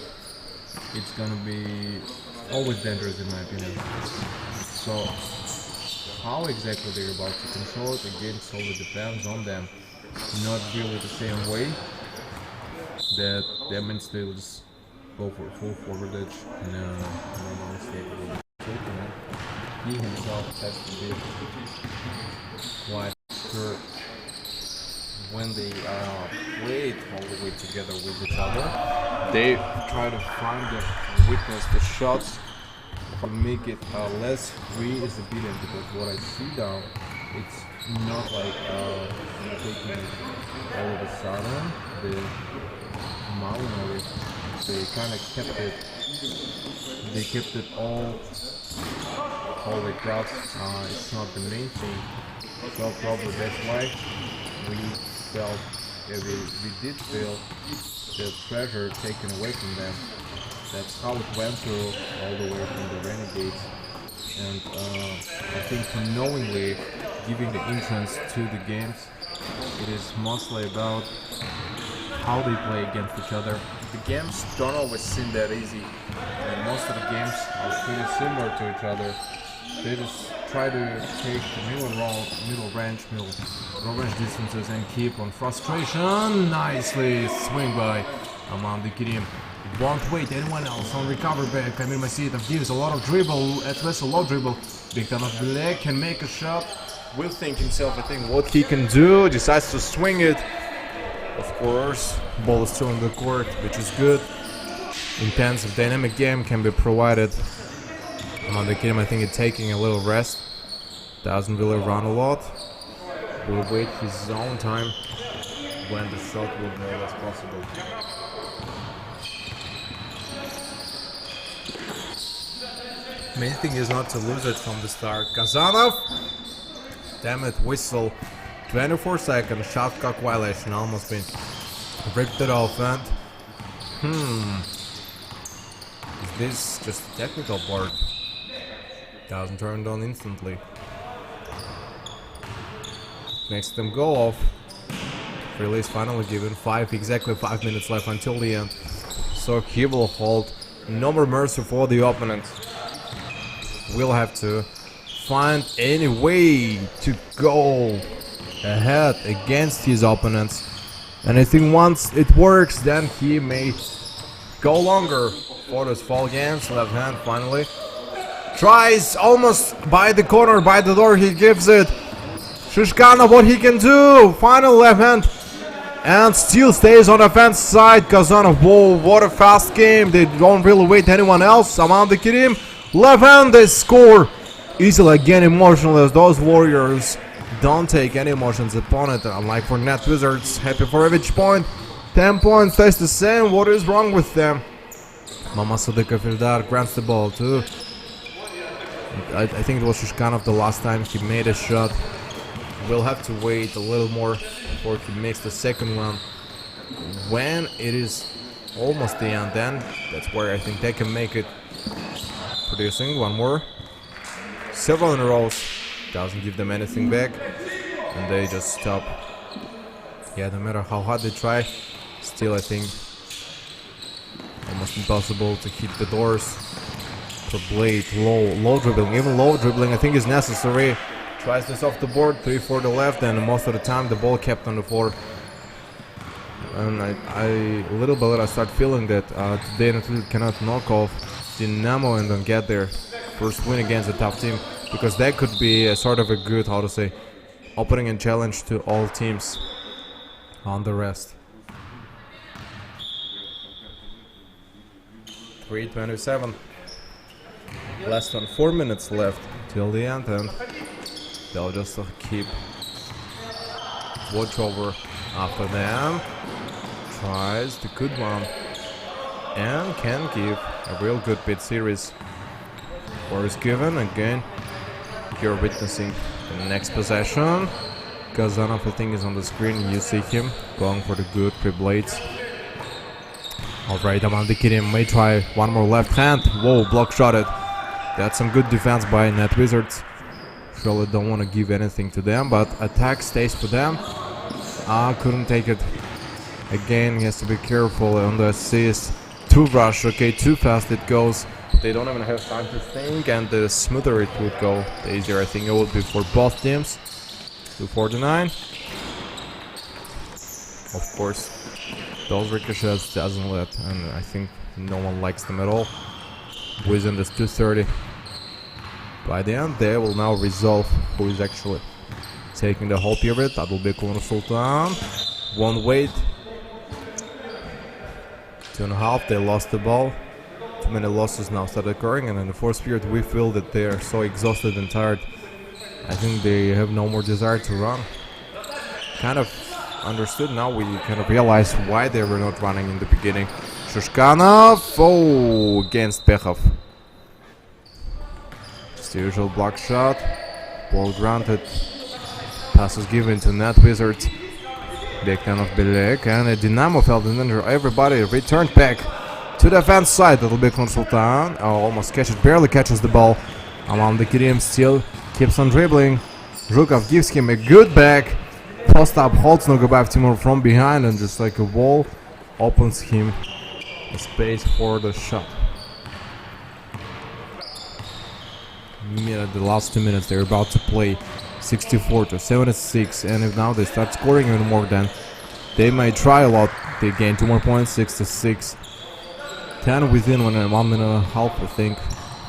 it's gonna be always dangerous in my opinion. So how exactly they're about to control it again solely depends on them. Not really the same way. That means they'll just go for full forward edge. No mistake. He himself has to be quite sure when they played all the way together with each other. They try to find the weakness, the shots, to make it less free as a beaten, because what I see now, it's not like taking it all of a sudden. The Malinari, they kind of kept it. They kept it all the way across. It's not the main thing. So probably that's why we felt, we did feel the pressure taken away from them. That's how it went through all the way from the Renegades. And I think knowingly giving the entrance to the games. It is mostly about how they play against each other. The games don't always seem that easy, and most of the games are pretty similar to each other. They just try to take the middle range distances and keep on frustration. Nicely swing by Aman Dikirim. Won't wait anyone else on recover back. Amir Masitov gives a lot of dribble, at least a low dribble. Big time of Bilek can make a shot. Will think himself, I think, what he can do. Decides to swing it. Of course, ball is still in the court, which is good. Intensive, dynamic game can be provided. Aman Dikirim, I think, is taking a little rest. Doesn't really run a lot. Will wait his own time when the shot will be more or less possible. Main thing is not to lose it from the start. Kazanov! Damn it, whistle. 24 seconds, shot clock violation, almost been ripped it off, and is this just a technical part? Doesn't turn on instantly. Makes them go off. Release finally given. Exactly 5 minutes left until the end. So he will hold. No more mercy for the opponent. Will have to find any way to go ahead against his opponents. And I think once it works, then he may go longer for those fall games. Left hand finally. Tries almost by the corner, by the door, he gives it. Shishkana, what he can do. Final left hand. And still stays on the offense side. Kazanov, whoa, what a fast game. They don't really wait anyone else. Aman Dikirim. Left hand, they score. Easily again emotionless. Those Warriors don't take any emotions upon it. Unlike for Net Wizards. Happy for each point. 10 points stays the same. What is wrong with them? Mama Sadika Firdar grants the ball too. I think it was Shishkanov the last time he made a shot. We'll have to wait a little more before he makes the second one. When it is almost the end, then that's where I think they can make it. Producing one more. Several in a row. Doesn't give them anything back. And they just stop. Yeah, no matter how hard they try, still I think almost impossible to hit the doors. To blade, low dribbling, even low dribbling I think is necessary. Tries this off the board, 3 for the left, and most of the time the ball kept on the floor. And I little by little I start feeling that today Nathalie cannot knock off Dinamo and then get their first win against a tough team, because that could be a sort of a good, how to say, opening and challenge to all teams on the rest. 3:27. Less than 4 minutes left till the end, and they'll just keep watch over after them. Tries the good one and can give a real good bid series. Or is given again. You're witnessing the next possession. Kazanov, I think, is on the screen. You see him going for the good pre-blades. Alright, Aman Dikirim may try one more left hand. Whoa, block shotted. That's some good defense by Net Wizards. Surely don't want to give anything to them, but attack stays for them. Couldn't take it. Again, he has to be careful on the assist. Too rush, okay, too fast it goes. They don't even have time to think, and the smoother it would go, the easier I think it would be for both teams. 2:49. Of course, those ricochets doesn't let, and I think no one likes them at all. Within this 2:30. By the end, they will now resolve who is actually taking the whole period. That will be Kuno Sultan. Won't wait. 2.5, they lost the ball. Too many losses now start occurring, and in the fourth period we feel that they are so exhausted and tired. I think they have no more desire to run. Kind of understood now, we kind of realize why they were not running in the beginning. Shushkanov, oh, against Pechov. It's the usual block shot. Ball granted. Pass was given to Net Wizards. Big time of Bilek, and a Dinamo felt in danger. Everybody returned back to the offense side. That'll be Sultan. Oh, almost catches, barely catches the ball. Aman Dikirim still keeps on dribbling. Zhukov gives him a good back. Post up, holds Nogabayev Timur from behind, and just like a wall, opens him a space for the shot. The last 2 minutes they're about to play 64-76, and if now they start scoring even more, then they may try a lot. They gain 2 more points, 6-6. 10 within 1 minute and a half, I think.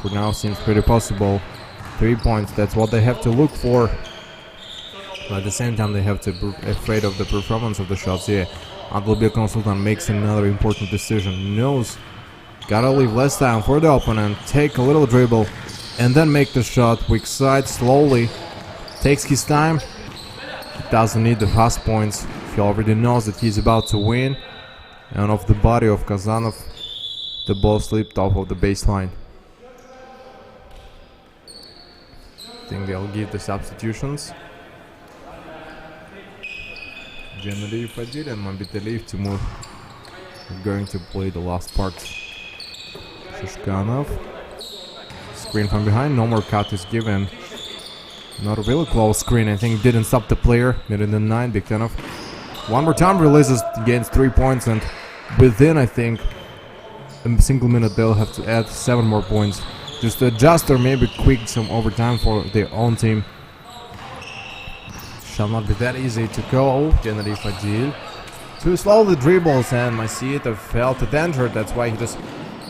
For now seems pretty possible. 3 points, that's what they have to look for. But at the same time they have to be afraid of the performance of the shots. Yeah, Adlobia Consultant makes another important decision. Knows gotta leave less time for the opponent, take a little dribble, and then make the shot. Weak side, slowly, takes his time. Doesn't need the fast points. He already knows that he's about to win. And off the body of Kazanov, the ball slipped off of the baseline. I think they'll give the substitutions. Generiv Adil and Mambitaliyev Timur are going to play the last part. Shishkanov. Screen from behind, no more cut is given. Not a really close screen, I think didn't stop the player. Minute and 9, Biktenov. One more time releases, gains 3 points, and within, I think, a single minute they'll have to add 7 more points. Just to adjust or maybe quick some overtime for their own team. Shall not be that easy to go. Generiv Adil. Too slow the dribbles, and Masiev felt the danger, that's why he just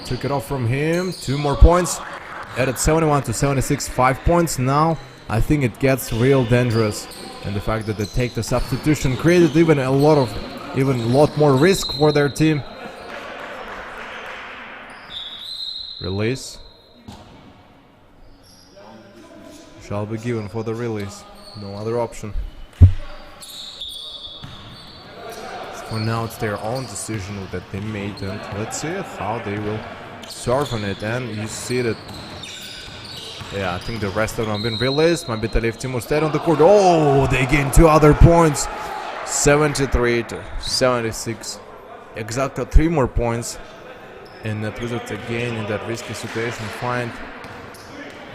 took it off from him. 2 more points. Added 71-76, 5 points. Now I think it gets real dangerous, and the fact that they take the substitution created even a lot more risk for their team. Release shall be given for the release. No other option. For now it's their own decision that they made, and let's see how they will surf on it. And you see that, yeah, I think the rest of them have been released. Mambitaliyev Timur stayed on the court. Oh, they gained 2 other points. 73-76. Exactly 3 more points. And that Wizards again in that risky situation find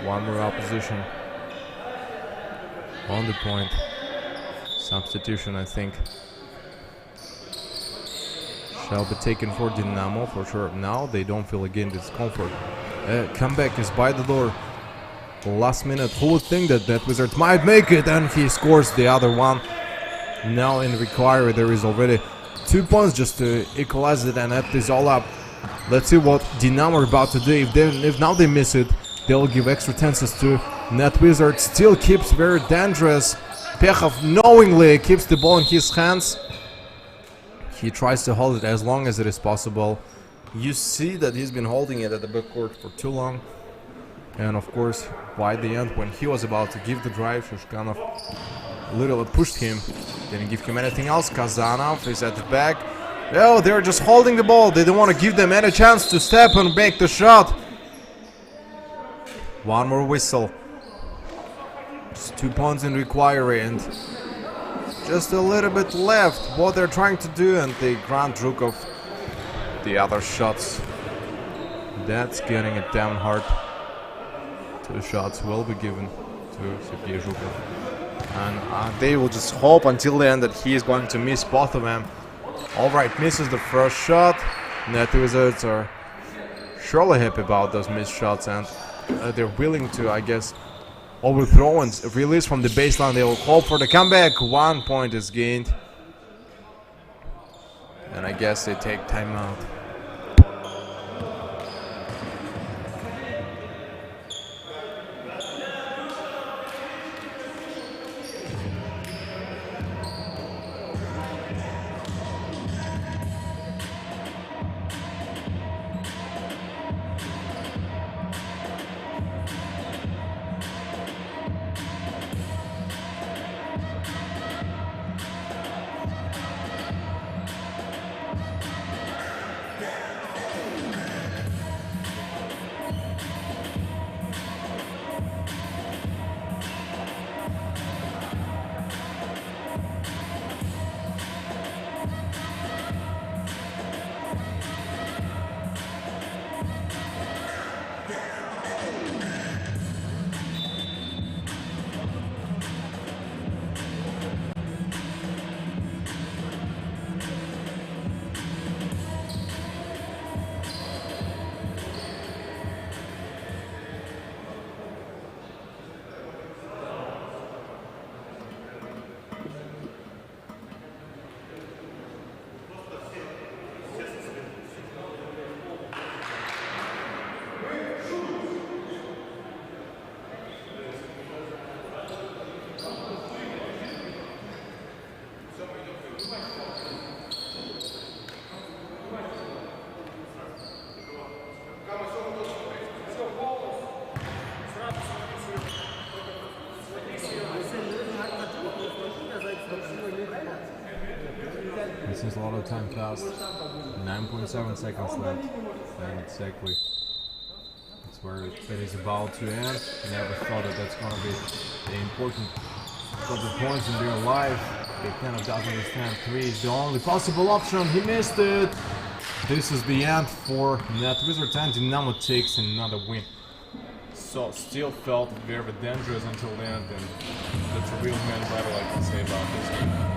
one more opposition on the point. Substitution, I think, shall be taken for Dinamo for sure. Now they don't feel again discomfort. Comeback is by the door. Last minute, who would think that that Wizard might make it, and he scores the other one. Now in recovery there is already 2 points just to equalize it and add this all up. Let's see what Dinamo are about to do. If now they miss it, they'll give extra chances to Net Wizard. Still keeps very dangerous. Pekhov knowingly keeps the ball in his hands. He tries to hold it as long as it is possible. You see that he's been holding it at the backcourt for too long. And of course, by the end, when he was about to give the drive, Shushkanov literally pushed him. Didn't give him anything else. Kazanov is at the back. Oh, they're just holding the ball. They don't want to give them any chance to step and make the shot. One more whistle. Just 2 points in recovery, and just a little bit left. What they're trying to do, and they grant Zhukov the other shots. That's getting it down hard. 2 shots will be given to Sergei Zhukov. And they will just hope until the end that he is going to miss both of them. Alright, misses the first shot. Net Wizards are surely happy about those missed shots, and they're willing to, I guess, overthrow and release from the baseline. They will hope for the comeback. 1 point is gained. And I guess they take timeout. It seems a lot of time passed. 9.7 seconds left. And exactly. That's where it is about to end. Never thought that that's gonna be the important couple of points in their life. They kind of doesn't understand 3 is the only possible option. He missed it. This is the end for Net Wizards, and Dinamo takes another win. So still felt very dangerous until the end, and that's a real man battle I can say about this game.